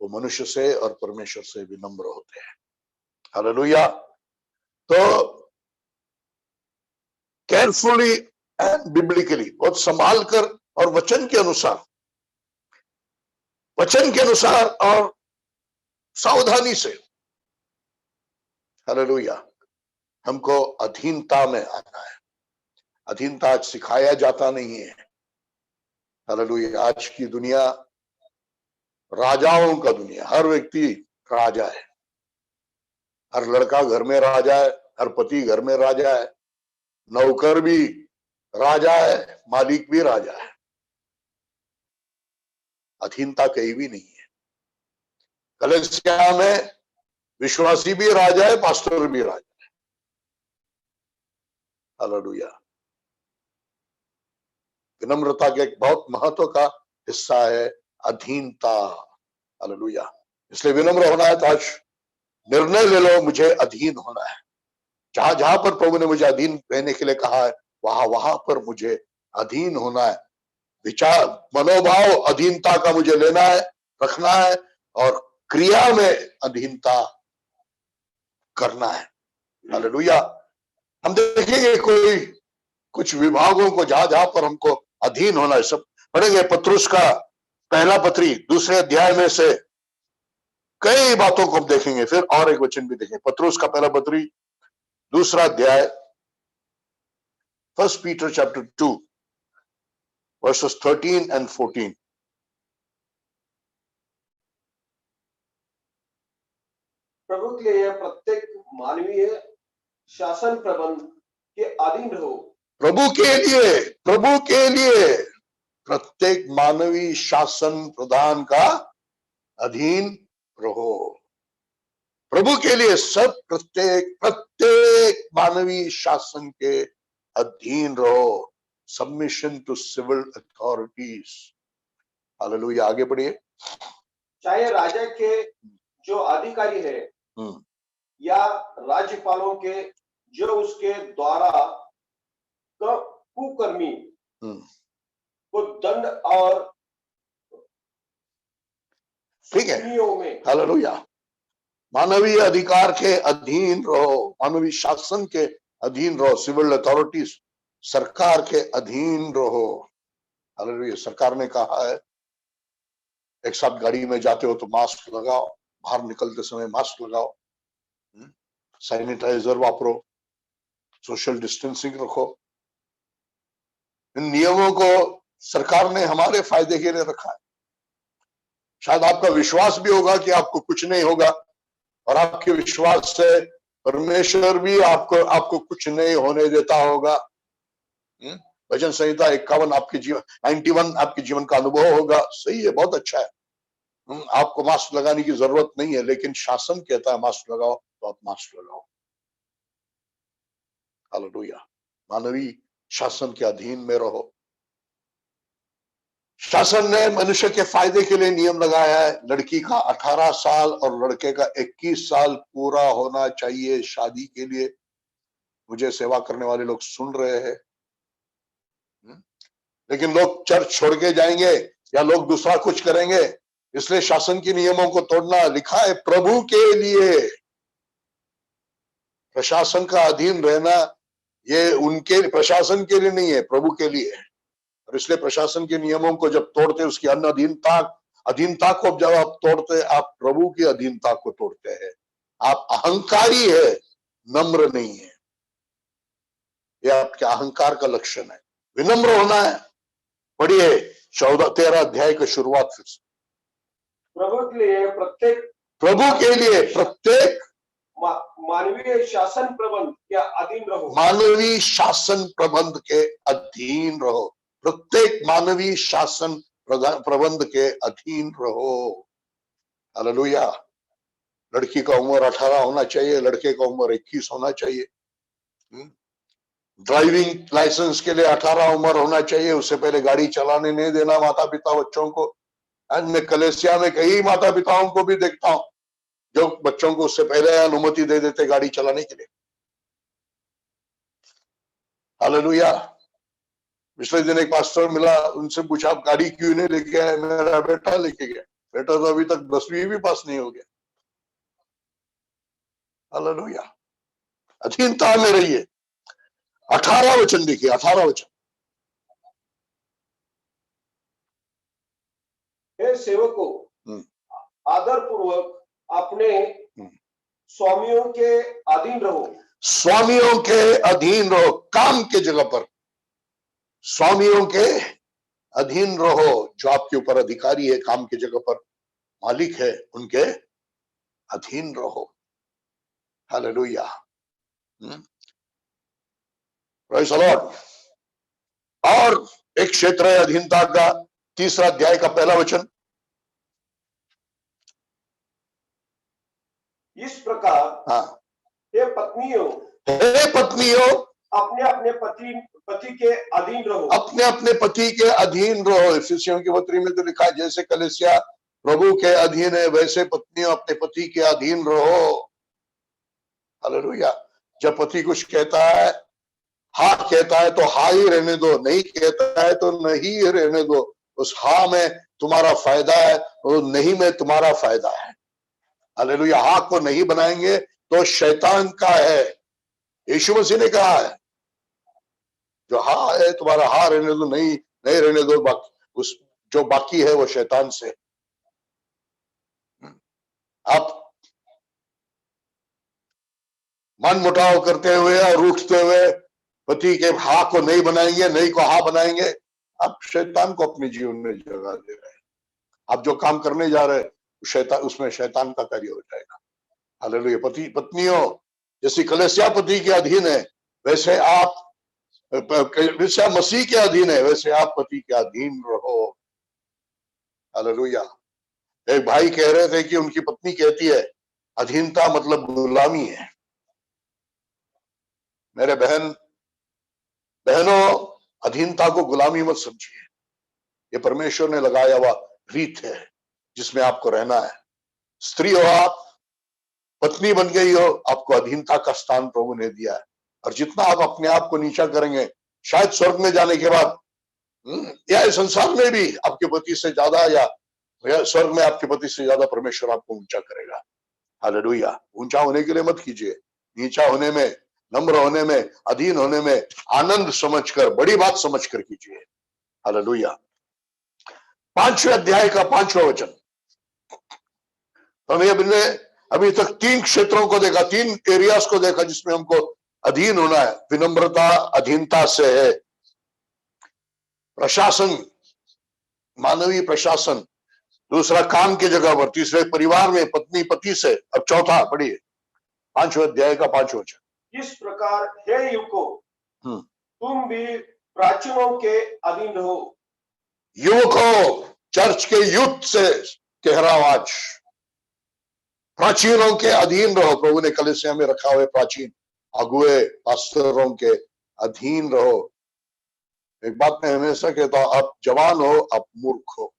S2: वो मनुष्य से और परमेश्वर से विनम्र होते हैं। हालेलुया। तो केयरफुली एंड बिब्लिकली, बहुत संभाल कर और वचन के अनुसार और सावधानी से, हालेलुया, हमको अधीनता में आना है। अधीनता आज सिखाया जाता नहीं है। हालेलुया। आज की दुनिया राजाओं का दुनिया, हर व्यक्ति राजा है। हर लड़का घर में राजा है, हर पति घर में राजा है, नौकर भी राजा है, मालिक भी राजा है। अधीनता कहीं भी नहीं है। कलीसिया में विश्वासी भी राजा है, पास्टर भी राजा है। हालेलुया। विनम्रता के एक बहुत महत्व का हिस्सा है अधीनता। हालेलुया। इसलिए विनम्र होना है तो आज निर्णय ले लो, मुझे अधीन होना है। जहां जहां पर प्रभु ने मुझे अधीन रहने के लिए कहा है, वहां पर मुझे अधीन होना है। विचार, मनोभाव अधीनता का मुझे लेना है, रखना है, और क्रिया में अधीनता करना है। हालेलुया। हम देखेंगे कुछ विभागों को जहां जहां पर हमको अधीन होना है, सब पढ़ेंगे। पत्रुस का पहला पत्री 2 अध्याय में से कई बातों को हम देखेंगे। फिर और एक वचन भी देखेंगे। पत्रुस का पहला पत्री 2 अध्याय, 1 Peter chapter 2 verses 13 and 14।
S3: प्रभु के लिए प्रत्येक मानवीय शासन प्रबंध के अधीन रहो। प्रभु के
S2: लिए प्रत्येक मानवीय शासन प्रधान का अधीन रहो। प्रभु के लिए सब प्रत्येक मानवीय शासन के अधीन रहो। Submission to civil authorities. Hallelujah. आगे बढ़िए।
S3: चाहे राजा के जो अधिकारी है या राज्यपालों के जो उसके द्वारा कुकर्मी को दंड और
S2: ठीक है। हालेलुया। मानवीय अधिकार के अधीन रहो, मानवीय शासन के अधीन रहो, सिविल अथॉरिटीज, सरकार के अधीन रहो। हालेलुया। सरकार ने कहा है एक साथ गाड़ी में जाते हो तो मास्क लगाओ, बाहर निकलते समय मास्क लगाओ, सैनिटाइजर वापरो, सोशल डिस्टेंसिंग रखो। इन नियमों को सरकार ने हमारे फायदे के लिए रखा है। शायद आपका विश्वास भी होगा कि आपको कुछ नहीं होगा, और आपके विश्वास से परमेश्वर भी आपको कुछ नहीं होने देता होगा। भजन संहिता 51 आपके जीवन 91 आपके जीवन का अनुभव होगा। सही है, बहुत अच्छा है। आपको मास्क लगाने की जरूरत नहीं है, लेकिन शासन कहता है मास्क लगाओ तो आप मास्क लगाओ। हालेलुया। मानवीय शासन के अधीन में रहो। शासन ने मनुष्य के फायदे के लिए नियम लगाया है। लड़की का 18 साल और लड़के का 21 साल पूरा होना चाहिए शादी के लिए। मुझे सेवा करने वाले लोग सुन रहे हैं, लेकिन लोग चर्च छोड़ के जाएंगे या लोग दूसरा कुछ करेंगे, इसलिए शासन के नियमों को तोड़ना, लिखा है प्रभु के लिए। प्रशासन का अधीन रहना ये उनके प्रशासन के लिए नहीं है, प्रभु के लिए है। और इसलिए प्रशासन के नियमों को जब तोड़ते, उसकी अधीनता को जब आप तोड़ते, आप प्रभु की अधीनता को तोड़ते हैं। आप अहंकारी है, नम्र नहीं है। यह आपके अहंकार का लक्षण है। विनम्र होना है। पढ़िए 13 अध्याय की शुरुआत फिर से।
S3: प्रभु के लिए प्रत्येक मानवीय शासन प्रबंध के अधीन रहो।
S2: मानवीय शासन प्रबंध के अधीन रहो। प्रत्येक मानवीय शासन प्रबंध के अधीन रहो। हालेलुया। लड़की का उम्र 18 होना चाहिए, लड़के का उम्र 21 होना चाहिए। ड्राइविंग लाइसेंस के लिए 18 उम्र होना चाहिए। उससे पहले गाड़ी चलाने नहीं देना माता पिता बच्चों को। मैं कलेसिया में कई माता पिताओं को भी देखता हूं जो बच्चों को उससे पहले अनुमति दे देते गाड़ी चलाने के लिए। हालेलुया। पिछले दिन एक पास्टर मिला, उनसे पूछा आप गाड़ी क्यों नहीं लेके आए? मेरा बेटा लेके गया। बेटा तो अभी तक 10वीं भी पास नहीं हो गया। हालेलुया। अधीनता में रहिए। 18 वचन देखिए, 18 वचन।
S3: हे सेवकों, आदर पूर्वक अपने स्वामियों के अधीन रहो।
S2: स्वामियों के अधीन रहो। काम के जगह पर स्वामियों के अधीन रहो। जो आपके ऊपर अधिकारी है, काम की जगह पर मालिक है, उनके अधीन रहो। हालेलुया। Praise the Lord. और एक क्षेत्र है अधीनता का, 3 अध्याय का पहला वचन।
S3: इस प्रकार हे पत्नियों, अपने अपने पति के अधीन रहो।
S2: अपने अपने पति के अधीन रहो। इफिसियों की पत्री में तो लिखा है, जैसे कलीसिया प्रभु के अधीन है, वैसे पत्नियों अपने पति के अधीन रहो। हालेलुया। जब पति कुछ कहता है, हाँ कहता है तो हाँ ही रहने दो, नहीं कहता है तो नहीं रहने दो। उस हाँ में तुम्हारा फायदा है और नहीं में तुम्हारा फायदा है। हालेलुया। हाँ को नहीं बनाएंगे तो शैतान का है। यीशु मसीह ने कहा है, जो हाँ है तुम्हारा हाँ रहने दो, नहीं रहने दो, उस जो बाकी है वो शैतान से। आप मन मुटाव करते हुए और रूठते हुए पति के हाँ को नहीं बनाएंगे, नहीं को हाँ बनाएंगे, आप शैतान को अपने जीवन में जगह दे रहे हैं। आप जो काम करने जा रहे हैं शैतान, उसमें शैतान का कार्य हो जाएगा। हालेलुया। पत्नियों, जैसे कलीसिया पति के अधीन है, वैसे आप कलीसिया मसीह के अधीन है, वैसे आप पति के अधीन रहो। हालेलुया। एक भाई कह रहे थे कि उनकी पत्नी कहती है अधीनता मतलब गुलामी है। मेरे बहनों, अधीनता को गुलामी मत समझिए। ये परमेश्वर ने लगाया हुआ रीत है जिसमें आपको रहना है। स्त्री हो आप, पत्नी बन गई हो, आपको अधीनता का स्थान प्रभु ने दिया है। और जितना आप अपने आप को नीचा करेंगे, शायद स्वर्ग में जाने के बाद या इस संसार में भी आपके पति से ज्यादा, या स्वर्ग में आपके पति से ज्यादा परमेश्वर आपको ऊंचा करेगा। हालेलुया। ऊंचा होने के लिए मत कीजिए, नीचा होने में, नम्र होने में, अधीन होने में आनंद समझकर, बड़ी बात समझकर कीजिए। हालेलुया। 5वें अध्याय का 5वां वचन। हमने अभी तक 3 क्षेत्रों को देखा, 3 एरियाज को देखा जिसमें हमको अधीन होना है। विनम्रता अधीनता से है। प्रशासन, मानवीय प्रशासन। दूसरा काम की जगह पर। तीसरे परिवार में पत्नी पति से। अब चौथा पढ़िए 5वें अध्याय का 5वां वचन।
S3: इस प्रकार हे युवकों, तुम भी प्राचीनों के अधीन रहो।
S2: युवकों, चर्च के युद्ध से कह रहा हूं आज, प्राचीनों के अधीन रहो। प्रभु ने कलीसिया में रखा हुए प्राचीन अगुए पास्टरों के अधीन रहो। एक बात मैं हमेशा कहता हूं, आप जवान हो, आप मूर्ख हो।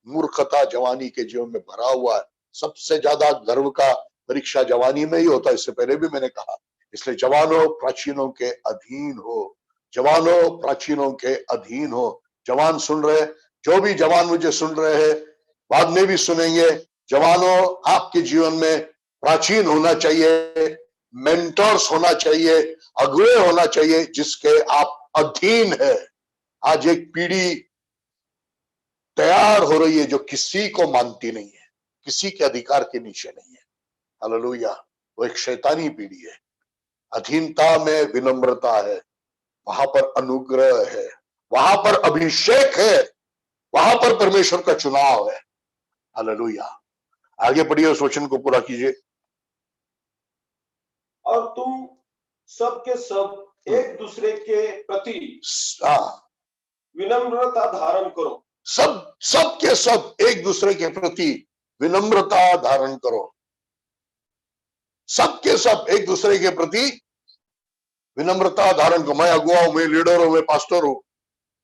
S2: मूर्खता जवानी के जीवन में भरा हुआ है। सबसे ज्यादा गर्व का परीक्षा जवानी में ही होता है। इससे पहले भी मैंने कहा। इसलिए जवानों प्राचीनों के अधीन हो। जवानों प्राचीनों के अधीन हो। जवान सुन रहे, जो भी जवान मुझे सुन रहे हैं, बाद में भी सुनेंगे। जवानों, आपके जीवन में प्राचीन होना चाहिए, मेंटर्स होना चाहिए, अगुए होना चाहिए जिसके आप अधीन है। आज एक पीढ़ी तैयार हो रही है जो किसी को मानती नहीं है, किसी के अधिकार के नीचे नहीं है। हालेलुया। वो एक शैतानी पीढ़ी है। अधीनता में विनम्रता है, वहां पर अनुग्रह है, वहां पर अभिषेक है, वहां पर परमेश्वर का चुनाव है। हालेलुया। आगे पढ़िए, उस वचन को पूरा कीजिए।
S3: और तुम सब के सब एक दूसरे के प्रति विनम्रता धारण करो।
S2: सब के सब एक दूसरे के प्रति विनम्रता धारण करो। सबके सब एक दूसरे के प्रति विनम्रता धारण करो। मैं अगुआ हूं, मैं लीडर हूं, मैं पास्टर हूं,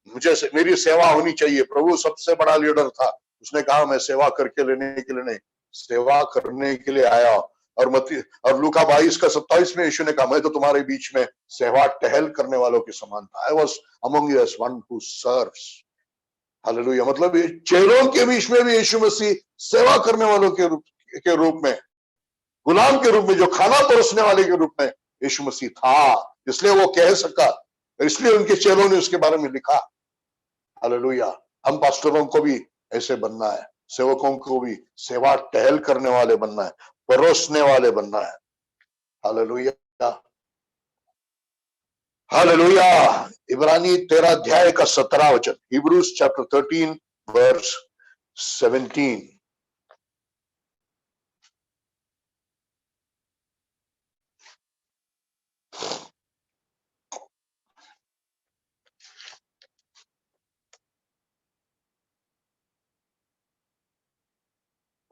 S2: मुझे मेरी सेवा होनी चाहिए। प्रभु सबसे बड़ा लीडर था, उसने कहा मैं सेवा करके लेने के लिए नहीं, सेवा करने के लिए आया। और लूका 22:27 में यीशु ने कहा मैं तो तुम्हारे बीच में सेवा टहल करने वालों के समान था। I was among you as one who serves. Hallelujah. मतलब चेलों के बीच में भी यीशु मसीह सेवा करने वालों के रूप में, गुलाम के रूप में, जो खाना परोसने वाले के रूप में यीशु मसीह था, इसलिए वो कह सका, इसलिए उनके चेलों ने उसके बारे में लिखा। हालेलुया। हम पास्टरों को भी ऐसे बनना है, सेवकों को भी सेवा टहल करने वाले बनना है, परोसने वाले बनना है। Hallelujah, hallelujah. इब्रानी 13 अध्याय का 17 वचन, हिब्रूज चैप्टर 13 वर्स 17।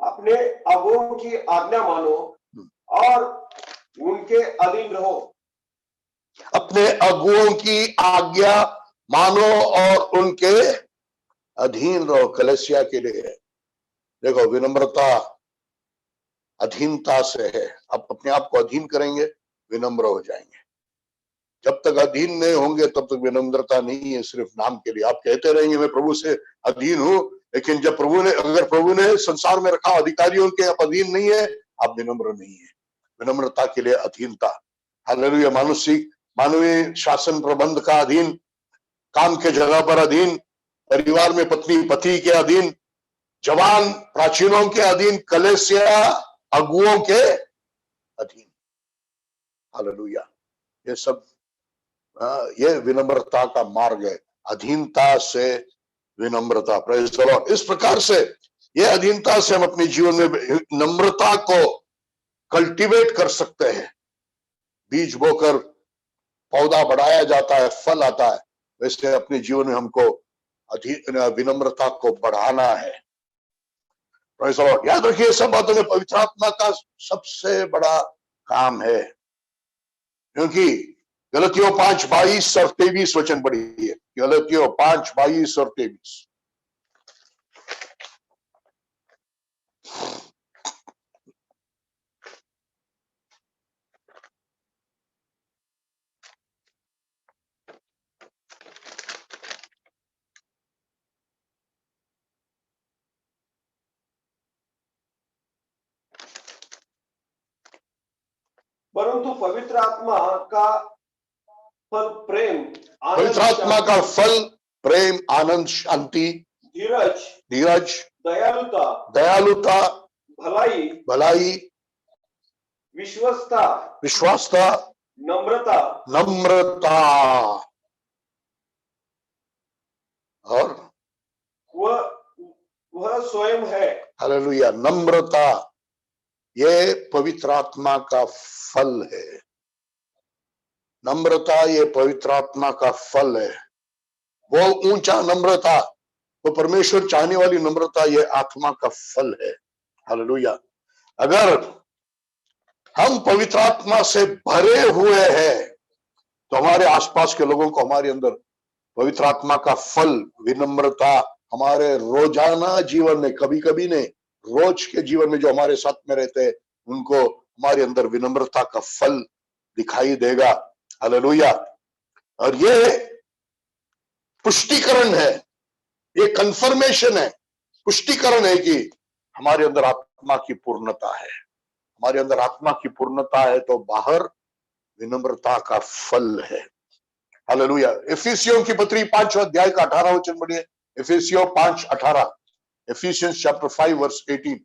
S3: अपने अगुओं की आज्ञा मानो और उनके अधीन रहो।
S2: अपने अगुओं की आज्ञा मानो और उनके अधीन रहो। कलीसिया के लिए देखो, विनम्रता अधीनता से है। आप अपने आप को अधीन करेंगे, विनम्र हो जाएंगे। जब तक अधीन नहीं होंगे तब तक विनम्रता नहीं है, सिर्फ नाम के लिए। आप कहते रहेंगे मैं प्रभु से अधीन हूं, लेकिन जब अगर प्रभु ने संसार में रखा अधिकारियों के आप अधीन नहीं है, आप विनम्र नहीं है। विनम्रता के लिए अधीनता। हालेलुया। मानवीय शासन प्रबंध का अधीन, काम के जगह पर अधीन, परिवार में पत्नी पति के अधीन, जवान प्राचीनों के अधीन, कलीसिया अगुओं के अधीन। हालेलुया। ये सब ये विनम्रता का मार्ग है, अधीनता से विनम्रता। Praise the Lord. इस प्रकार से ये अधीनता से हम अपने जीवन में नम्रता को कल्टीवेट कर सकते हैं। बीज बोकर पौधा बढ़ाया जाता है, फल आता है, वैसे अपने जीवन में हमको विनम्रता को बढ़ाना है। Praise the Lord. याद रखिए, सब बातों में पवित्र आत्मा का सबसे बड़ा काम है, क्योंकि गलतियों 5:22 और 23 वचन पढ़ी है। गलतियों 5:22 और 23।
S3: परंतु पवित्र आत्मा का फल प्रेम,
S2: पवित्र आत्मा का फल प्रेम, आनंद, शांति, धीरज, दयालुता, भलाई, विश्वासता, नम्रता और
S3: वह स्वयं है।
S2: हालेलुया। नम्रता ये पवित्र आत्मा का फल है। नम्रता ये पवित्र आत्मा का फल है। वो ऊंचा नम्रता, वो परमेश्वर चाहने वाली नम्रता, ये आत्मा का फल है। हालेलुया। अगर हम पवित्र आत्मा से भरे हुए हैं तो हमारे आसपास के लोगों को हमारे अंदर पवित्र आत्मा का फल, विनम्रता, हमारे रोजाना जीवन में, कभी कभी नहीं, रोज के जीवन में जो हमारे साथ में रहते हैं उनको हमारे अंदर विनम्रता का फल दिखाई देगा। हालेलुया। और ये पुष्टिकरण है, ये कंफर्मेशन है। पुष्टिकरण है कि हमारे अंदर आत्मा की पूर्णता है। हमारे अंदर आत्मा की पूर्णता है तो बाहर विनम्रता का फल है। हालेलुया। इफिसियों की पत्री 5वां अध्याय का 18 वचन पढ़िए। इफिसियों 5:18। Ephesians chapter 5 verse 18.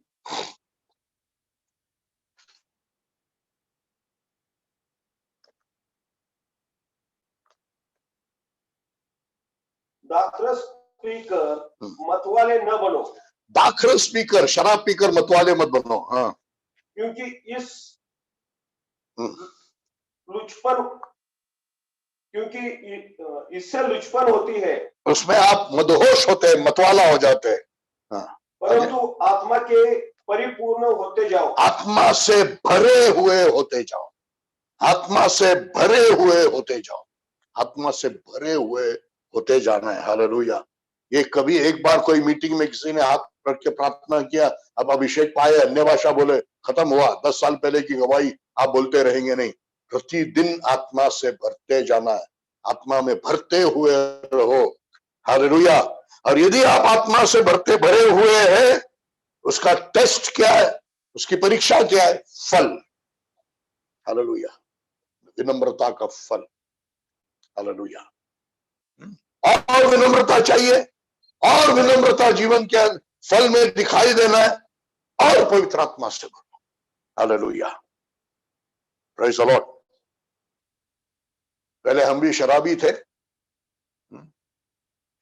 S3: दाखरस पीकर मतवाले न बनो,
S2: दाखरस पीकर, शराब पीकर मतवाले मत बनो। हाँ,
S3: क्योंकि इस लुचपन क्योंकि इससे लुचपन होती है,
S2: उसमें आप मदहोश होते हैं, मतवाला हो जाते हैं। हाँ,
S3: परंतु आत्मा के परिपूर्ण होते जाओ।
S2: आत्मा से भरे हुए होते जाओ। आत्मा से भरे हुए होते जाओ। आत्मा से भरे हुए होते जाना है। हालेलुया। ये कभी एक बार कोई मीटिंग में किसी ने हाथ रख के प्रार्थना किया, अब अभिषेक पाए, अन्य भाषा बोले, खत्म हुआ। 10 साल पहले की गवाही आप बोलते रहेंगे नहीं। प्रतिदिन आत्मा से भरते जाना है। आत्मा में भरते हुए रहो। हालेलुया। और यदि आप आत्मा से भरते भरे हुए हैं, उसका टेस्ट क्या है, उसकी परीक्षा क्या है? फल। हालेलुया। विनम्रता का फल। हालेलुया। और विनम्रता चाहिए, और विनम्रता जीवन के फल में दिखाई देना है, और पवित्र आत्मा से भरो। हालेलुया। Praise the Lord. पहले हम भी शराबी थे,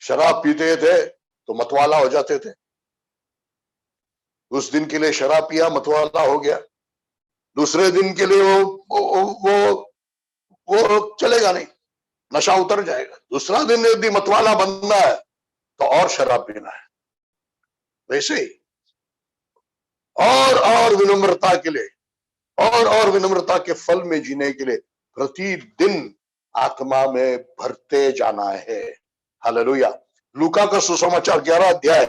S2: शराब पीते थे तो मतवाला हो जाते थे। उस दिन के लिए शराब पिया, मतवाला हो गया। दूसरे दिन के लिए वो चलेगा नहीं, नशा उतर जाएगा। दूसरा दिन यदि मतवाला बनना है तो और शराब पीना है। वैसे ही और विनम्रता के लिए, और विनम्रता के फल में जीने के लिए प्रतिदिन आत्मा में भरते जाना है। हालेलुया। लूका का सुसमाचार 11 अध्याय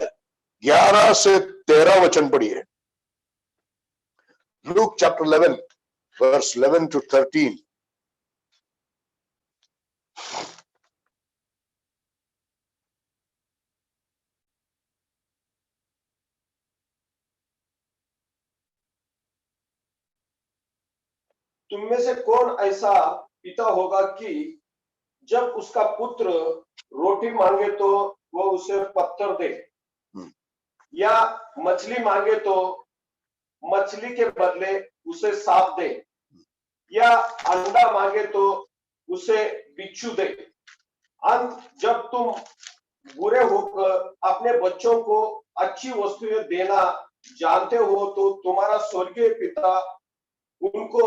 S2: 11 से 13 वचन पढ़िए। Luke chapter 11 verse 11 to 13।
S3: तुम में से कौन ऐसा पिता होगा कि जब उसका पुत्र रोटी मांगे तो वो उसे पत्थर दे, या मछली मांगे तो मछली के बदले उसे सांप दे, या अंडा मांगे तो उसे बिच्छू दे? जब तुम बुरे होकर अपने बच्चों को अच्छी वस्तुएं देना जानते हो तो तुम्हारा स्वर्गीय पिता उनको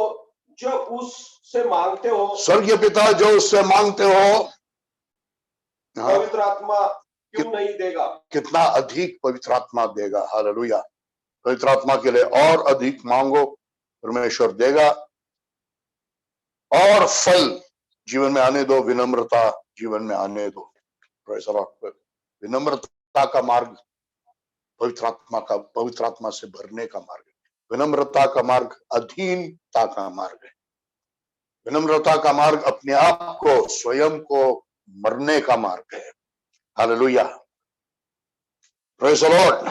S3: जो उससे मांगते हो,
S2: स्वर्गीय पिता जो उससे मांगते हो,
S3: पवित्र आत्मा क्यों नहीं देगा?
S2: कितना अधिक पवित्र आत्मा देगा। हालेलुया। पवित्र आत्मा के लिए और अधिक मांगो, परमेश्वर देगा। और फल जीवन में आने दो, विनम्रता जीवन में आने दो। Praise the Lord. विनम्रता का मार्ग पवित्र आत्मा से भरने का मार्ग है। विनम्रता का मार्ग अधीनता का मार्ग है। विनम्रता का मार्ग अपने आप को, स्वयं को मरने का मार्ग है। Hallelujah. Praise the Lord.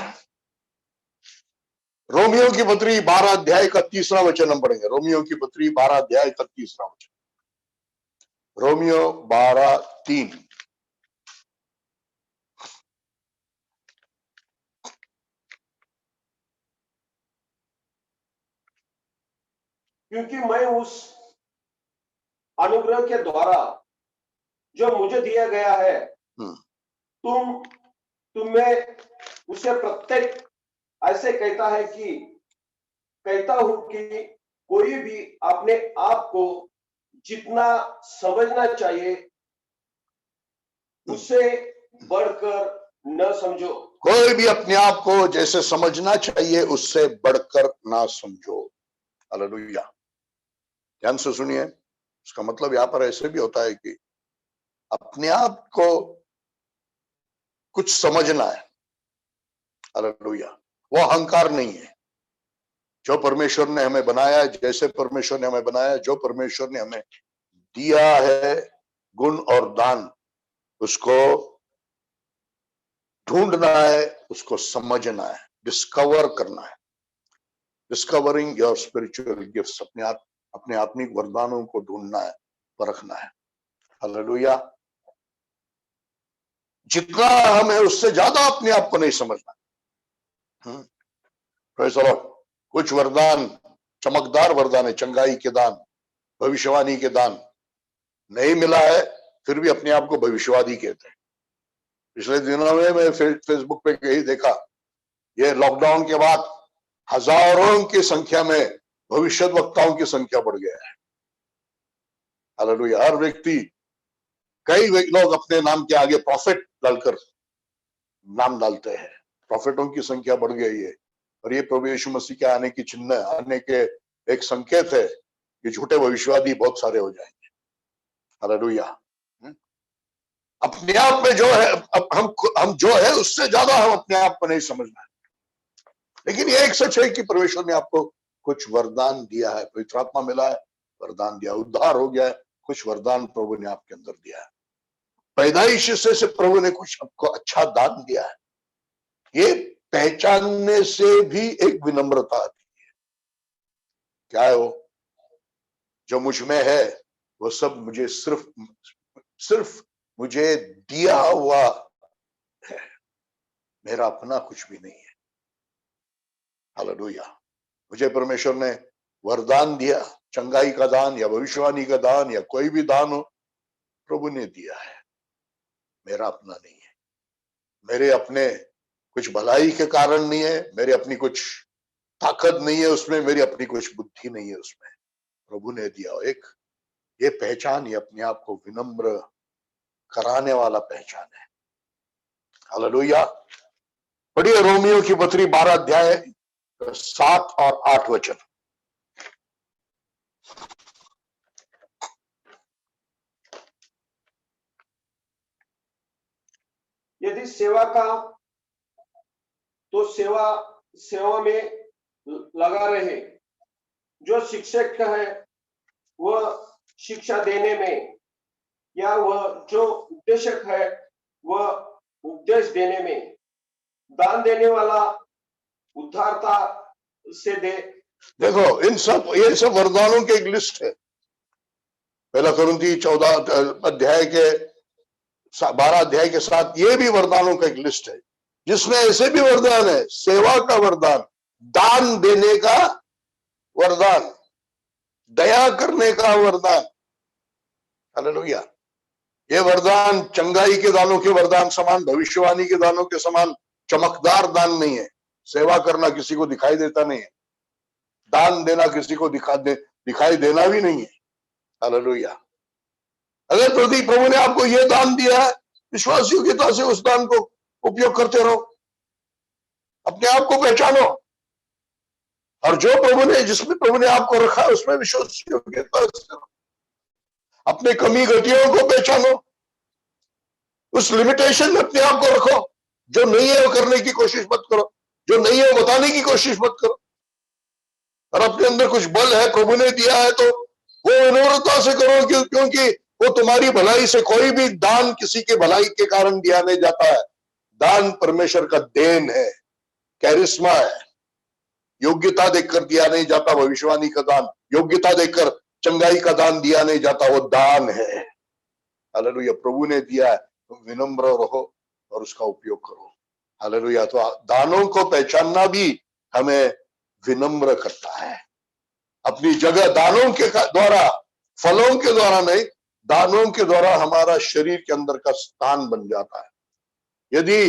S2: Romeo की पत्री 12 अध्याय का 3 वचन हम पढ़ेंगे। रोमियो की पत्री 12 अध्याय का 3 वचन। रोमियो 12:3।
S3: क्योंकि मैं उस अनुग्रह के द्वारा जो मुझे दिया गया है तुम्हें उसे प्रत्येक ऐसे कहता हूं कि कोई भी अपने आप को जितना समझना चाहिए उससे बढ़कर न समझो।
S2: कोई भी अपने आप को जैसे समझना चाहिए उससे बढ़कर ना समझो। हालेलुया। ध्यान से सुनिए। इसका मतलब यहां पर ऐसे भी होता है कि अपने आप को कुछ समझना है। हालेलुया। वो अहंकार नहीं है। जो परमेश्वर ने हमें बनाया है, जैसे परमेश्वर ने हमें बनाया, जो परमेश्वर ने हमें दिया है गुण और दान, उसको ढूंढना है, उसको समझना है, डिस्कवर करना है। डिस्कवरिंग योर स्पिरिचुअल गिफ्ट्स, अपने आत्मिक वरदानों को ढूंढना है, परखना है। हालेलुया। जितना हम है उससे ज्यादा अपने आप को नहीं समझना। Praise the Lord. कुछ वरदान चमकदार वरदान है, चंगाई के दान, भविष्यवाणी के दान नहीं मिला है, फिर भी अपने आप को भविष्यवादी कहते हैं। पिछले दिनों में मैं फेसबुक पे यही देखा, ये लॉकडाउन के बाद हजारों की संख्या में भविष्य वक्ताओं की संख्या बढ़ गया है। हालेलुया। हर व्यक्ति, कई लोग अपने नाम के आगे प्रॉफिट डालकर नाम डालते हैं। प्रॉफिटों की संख्या बढ़ गई है, और ये प्रभु यीशु मसीह के आने की चिन्ह, आने के एक संकेत है कि झूठे भविष्यवादी बहुत सारे हो जाएंगे। हालेलुया। अपने आप में जो है, अब हम जो है उससे ज्यादा हम अपने आप को नहीं समझना है। लेकिन ये एक सच है कि परमेश्वर ने आपको कुछ वरदान दिया है, पवित्र आत्मा मिला है, वरदान दिया, उद्धार हो गया है, कुछ वरदान प्रभु ने आपके अंदर दिया है। पैदाइश से प्रभु ने कुछ आपको अच्छा दान दिया है। ये पहचानने से भी एक विनम्रता आती है। क्या है वो? जो मुझ में है वो सब मुझे सिर्फ मुझे दिया हुआ है, मेरा अपना कुछ भी नहीं है। हालेलुया। मुझे परमेश्वर ने वरदान दिया, चंगाई का दान या भविष्यवाणी का दान या कोई भी दान हो, प्रभु ने दिया है, मेरा अपना नहीं है। मेरे अपने कुछ भलाई के कारण नहीं है, मेरे अपनी कुछ ताकत नहीं है उसमें, मेरी अपनी कुछ बुद्धि नहीं है उसमें, प्रभु ने दिया। एक ये पहचान, ये अपने आप को विनम्र कराने वाला पहचान है। हालेलुया। पढ़िए रोमियो की पत्री 12 अध्याय 7 और 8 वचन।
S3: यदि सेवा का तो सेवा में लगा रहे, जो शिक्षक है वह शिक्षा देने में, या वह जो उपदेशक है वह उपदेश देने में, दान देने वाला उद्धारता से दे। देखो,
S2: ये सब वरदानों की एक लिस्ट है। पहला कुरिन्थी 14 अध्याय के 12 अध्याय के साथ ये भी वरदानों का एक लिस्ट है, जिसमें ऐसे भी वरदान है, सेवा का वरदान, दान देने का वरदान, दया करने का वरदान। हालेलुया। ये वरदान चंगाई के दानों के वरदान समान, भविष्यवाणी के दानों के समान चमकदार दान नहीं है। सेवा करना किसी को दिखाई देता नहीं है, दान देना किसी को दिखाई देना भी नहीं है। हालेलुया। अगर प्रभु ने आपको यह दान दिया है, विश्वास योग्यता से उस दान को उपयोग करते रहो, अपने आप को पहचानो, और जो जिसमें प्रभु ने आपको रखा है उसमें विश्वास योग्यता से अपने कमी गतियों को पहचानो, उस लिमिटेशन में अपने आप को रखो। जो नहीं है वो करने की कोशिश मत करो, जो नहीं है वो बताने की कोशिश मत करो। और अपने अंदर कुछ बल है, प्रभु ने दिया है, तो वो विनम्रता से करो, क्योंकि वो तुम्हारी भलाई से, कोई भी दान किसी के भलाई के कारण दिया नहीं जाता है। दान परमेश्वर का देन है, कैरिस्मा है, योग्यता देखकर दिया नहीं जाता। भविष्यवाणी का दान योग्यता देखकर, चंगाई का दान दिया नहीं जाता, वो दान है। हालेलुया। प्रभु ने दिया है, तुम विनम्र रहो और उसका उपयोग करो। हालेलुया। तो दानों को पहचानना भी हमें विनम्र करता है। अपनी जगह दानों के द्वारा, फलों के द्वारा नहीं, दानों के द्वारा हमारा शरीर के अंदर का स्थान बन जाता है। यदि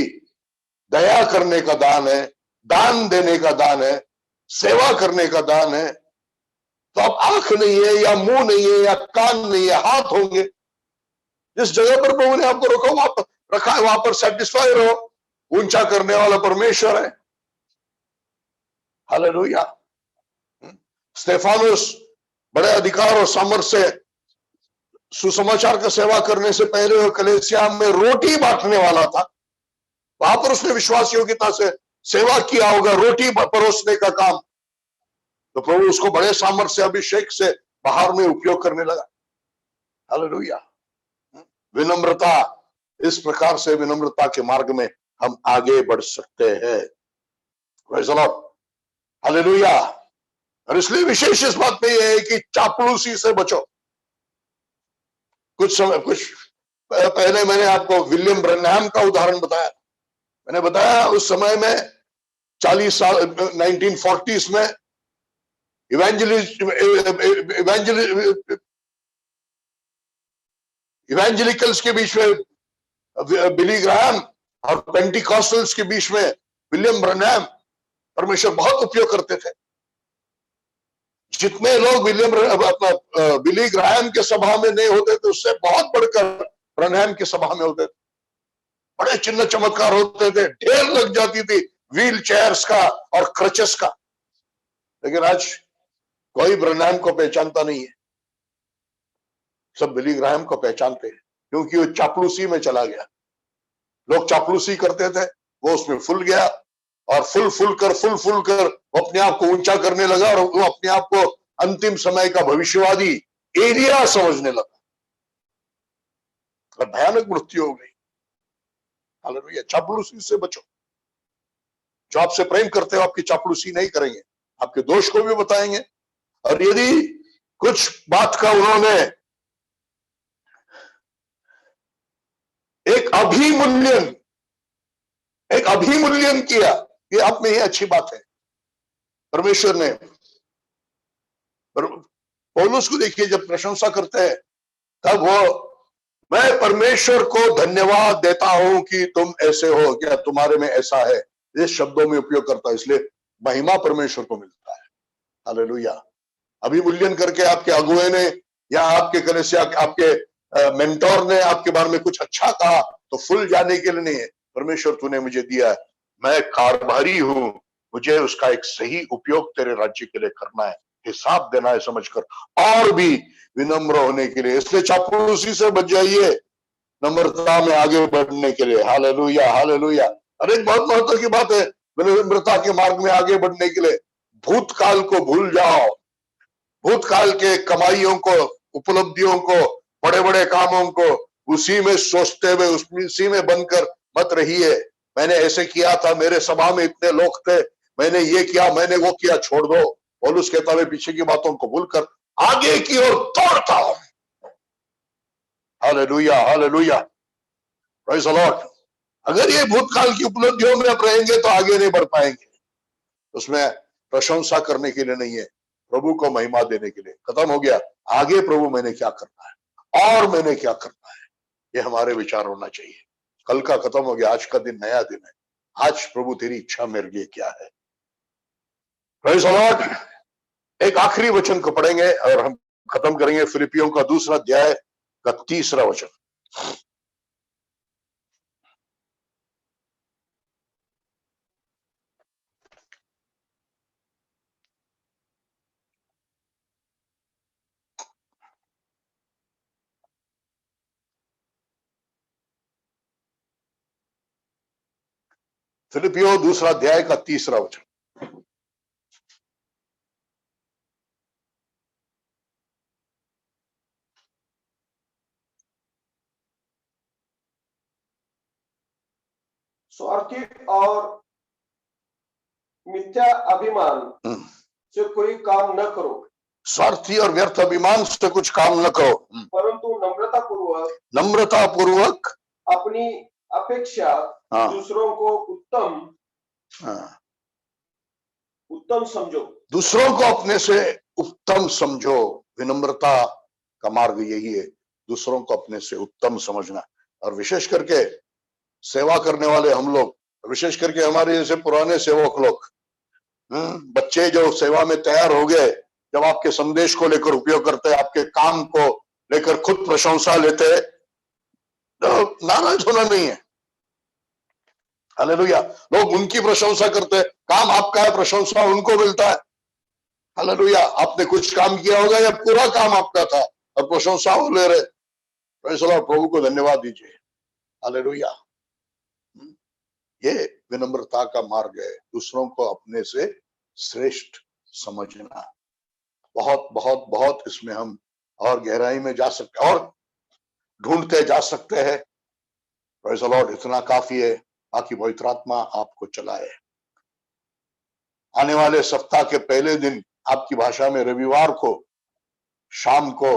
S2: दया करने का दान है, दान देने का दान है, सेवा करने का दान है, तो अब आंख नहीं है या मुंह नहीं है या कान नहीं है, हाथ होंगे। जिस जगह पर प्रभु ने आपको रखा है वहां पर सेटिस्फाई रहो। ऊंचा करने वाला परमेश्वर है। हालेलुया। स्तेफानोस बड़े अधिकार और सामर्थ्य से सुसमाचार का सेवा करने से पहले वो कलीसिया में रोटी बांटने वाला था। वहां पर उसने विश्वास योग्यता से सेवा किया होगा, रोटी परोसने का काम। तो प्रभु उसको बड़े सामर्थ्य से, अभिषेक से बाहर में उपयोग करने लगा। हालेलुया। विनम्रता, इस प्रकार से विनम्रता के मार्ग में हम आगे बढ़ सकते हैं। Praise the Lord. हालेलुया। और इसलिए विशेष इस बात में यह है कि चापलूसी से बचो। कुछ पहले मैंने आपको विलियम ब्रैनहम का उदाहरण बताया। मैंने बताया उस समय में 40 साल 1940s में इवेंजेलिकल्स के बीच में बिली ग्राहम और पेंटिकॉस्टल्स के बीच में विलियम ब्रैनहम परमेश्वर बहुत उपयोग करते थे। जितने लोग बिली ग्राहम के सभा में नहीं होते थे उससे बहुत बढ़कर ब्रैनहम की सभा में होते थे। बड़े चिन्ह चमत्कार होते थे, ढेर लग जाती थी व्हील चेयर्स का और क्रचेस का। लेकिन आज कोई ब्रैनहम को पहचानता नहीं है, सब बिली ग्राहम को पहचानते हैं, क्योंकि वो चापलूसी में चला गया। लोग चापलूसी करते थे, वो उसमें फुल गया और फुल कर वो अपने आप को ऊंचा करने लगा और वो अपने आप को अंतिम समय का भविष्यवादी एलिया समझने लगा और भयानक मृत्यु हो गई। हालेलुया। चापलूसी से बचो। जो आपसे प्रेम करते हो आपकी चापलूसी नहीं करेंगे, आपके दोष को भी बताएंगे। और यदि कुछ बात का उन्होंने एक अभिमूल्यन किया, ये आप में ही अच्छी बात है। परमेश्वर ने पौलुस को देखिए, जब प्रशंसा करते हैं तब वो, मैं परमेश्वर को धन्यवाद देता हूं कि तुम ऐसे हो, क्या तुम्हारे में ऐसा है, इस शब्दों में उपयोग करता है। इसलिए महिमा परमेश्वर को मिलता है। हालेलुया। अभिमूल्यन करके आपके अगुए ने या आपके कलीसिया आपके मेंटोर ने आपके बारे में कुछ अच्छा कहा तो फुल जाने के लिए नहीं है। परमेश्वर तूने मुझे दिया है, मैं कारभारी हूं, मुझे उसका एक सही उपयोग तेरे राज्य के लिए करना है, हिसाब देना है समझकर, और भी विनम्र होने के लिए। इसलिए चापलूसी से बच जाइए, नम्रता में आगे बढ़ने के लिए। Hallelujah, hallelujah. और एक बहुत महत्व की बात है विनम्रता के मार्ग में आगे बढ़ने के लिए, भूतकाल को भूल जाओ। भूतकाल के कमाइयों को, उपलब्धियों को, बड़े बड़े कामों को उसी में सोचते हुए उसी में बनकर मत रहिए। मैंने ऐसे किया था, मेरे सभा में इतने लोग थे, मैंने ये किया, मैंने वो किया, छोड़ दो। पौलुस कहता है पीछे की बातों को भूलकर आगे की ओर दौड़ता हूं। Hallelujah, hallelujah, praise the Lord. अगर ये भूतकाल की उपलब्धियों में आप रहेंगे तो आगे नहीं बढ़ पाएंगे। उसमें प्रशंसा करने के लिए नहीं है, प्रभु को महिमा देने के लिए। खत्म हो गया, आगे प्रभु मैंने क्या करना है और मैंने क्या करना है, ये हमारे विचार होना चाहिए। कल का खत्म हो गया, आज का दिन नया दिन है। आज प्रभु तेरी इच्छा मेरे लिए क्या है। Praise the Lord. एक आखिरी वचन को पढ़ेंगे और हम खत्म करेंगे। फिलिपियों का 2 अध्याय का 3 वचन। फिलिपियों 2 अध्याय का 3 वचन।
S3: स्वार्थी और मिथ्या अभिमान से कोई काम न करो।
S2: स्वार्थी और व्यर्थ अभिमान से कुछ काम न करो,
S3: परंतु
S2: नम्रता पूर्वक
S3: अपनी अपेक्षा दूसरों को उत्तम समझो।
S2: दूसरों को अपने से उत्तम समझो। विनम्रता का मार्ग यही है, दूसरों को अपने से उत्तम समझना। और विशेष करके सेवा करने वाले हम लोग, विशेष करके हमारे जैसे पुराने सेवक लोग, बच्चे जो सेवा में तैयार हो गए, जब आपके संदेश को लेकर उपयोग करते, आपके काम को लेकर खुद प्रशंसा लेते, तो नाराज होना नहीं है। हालेलुया। लोग उनकी प्रशंसा करते, काम आपका है, प्रशंसा उनको मिलता है। हालेलुया। आपने कुछ काम किया होगा या पूरा काम आपका था और प्रशंसा वो ले रहे। प्रभु को धन्यवाद दीजिए। हालेलुया। ये विनम्रता का मार्ग है, दूसरों को अपने से श्रेष्ठ समझना। बहुत बहुत बहुत इसमें हम और गहराई में जा सकते और ढूंढते जा सकते हैं। Praise the Lord. इतना काफी है। बाकी पवित्र आत्मा आपको चलाए। आने वाले सप्ताह के पहले दिन आपकी भाषा में रविवार को शाम को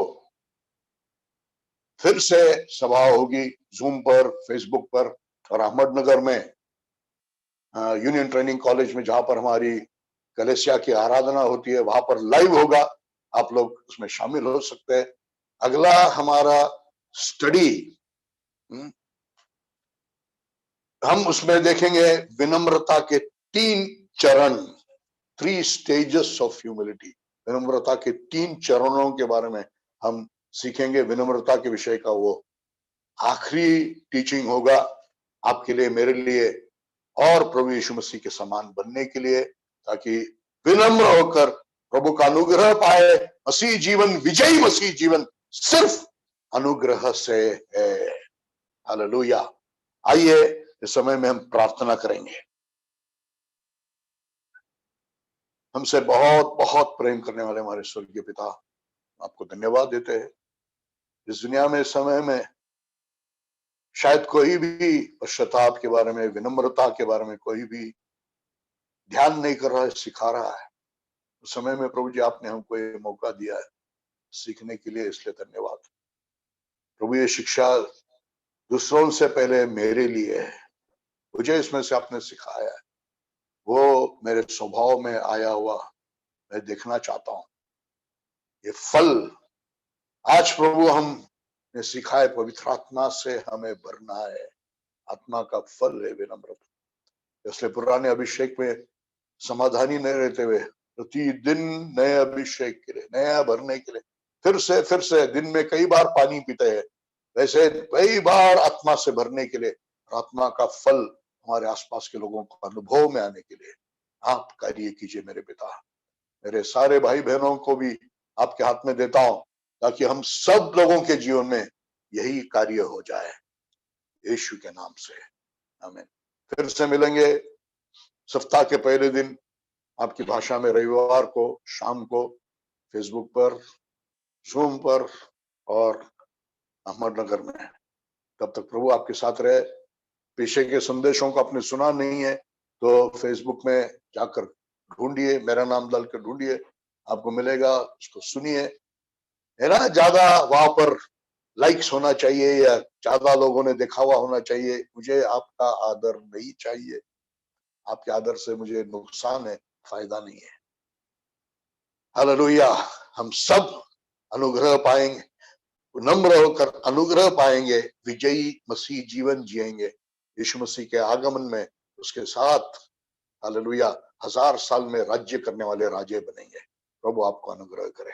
S2: फिर से सभा होगी, जूम पर, फेसबुक पर, और अहमदनगर में यूनियन ट्रेनिंग कॉलेज में जहां पर हमारी कलेसिया की आराधना होती है, वहां पर लाइव होगा। आप लोग उसमें शामिल हो सकते हैं। अगला हमारा स्टडी, हम उसमें देखेंगे विनम्रता के 3 चरण, 3 स्टेजेस ऑफ ह्यूमिलिटी। विनम्रता के 3 चरणों के बारे में हम सीखेंगे। विनम्रता के विषय का वो आखिरी टीचिंग होगा आपके लिए, मेरे लिए, और प्रभु यीशु मसीह के समान बनने के लिए, ताकि विनम्र होकर प्रभु का अनुग्रह पाए। मसीह जीवन, विजयी मसीह जीवन सिर्फ अनुग्रह से है। हालेलुया। आइए इस समय में हम प्रार्थना करेंगे। हमसे बहुत बहुत प्रेम करने वाले हमारे स्वर्गीय पिता, आपको धन्यवाद देते हैं। इस दुनिया में, इस समय में शायद कोई भी पश्चाताप के बारे में, विनम्रता के बारे में कोई भी ध्यान नहीं कर रहा है, सिखा रहा है। उस समय में प्रभु जी आपने हमको ये मौका दिया है सीखने के लिए, इसलिए धन्यवाद। प्रभु ये शिक्षा दूसरों से पहले मेरे लिए है, मुझे इसमें से आपने सिखाया है, वो मेरे स्वभाव में आया हुआ मैं देखना चाहता हूं। ये फल आज प्रभु हमने सिखाए, पवित्र आत्मा से हमें भरना है। आत्मा का फल है विनम्रता। इसलिए पुराने अभिषेक में समाधानी नहीं रहते हुए प्रतिदिन नए अभिषेक के लिए, नया भरने के लिए फिर से दिन में कई बार पानी पीते हैं, वैसे कई बार आत्मा से भरने के लिए, आत्मा का फल हमारे आसपास के लोगों को अनुभव में आने के लिए आप कार्य कीजिए मेरे पिता। मेरे सारे भाई बहनों को भी आपके हाथ में देता हूं, ताकि हम सब लोगों के जीवन में यही कार्य हो जाए, यीशु के नाम से, आमीन। फिर से मिलेंगे सप्ताह के पहले दिन आपकी भाषा में रविवार को शाम को, फेसबुक पर, जूम पर और अहमदनगर में। तब तक प्रभु आपके साथ रहे। पीछे के संदेशों को आपने सुना नहीं है तो फेसबुक में जाकर ढूंढिए, मेरा नाम डाल कर ढूंढिए, आपको मिलेगा, उसको सुनिए। है ना, ज्यादा वहां पर लाइक्स होना चाहिए या ज्यादा लोगों ने देखा हुआ होना चाहिए, मुझे आपका आदर नहीं चाहिए। आपके आदर से मुझे नुकसान है, फायदा नहीं है। हालेलुया। हम सब अनुग्रह पाएंगे, नम्र होकर अनुग्रह पाएंगे, विजयी मसीह जीवन जिएंगे यीशु मसीह के आगमन में, उसके साथ हालेलुया 1000 साल में राज्य करने वाले राजे बनेंगे। प्रभु आपको अनुग्रह करे।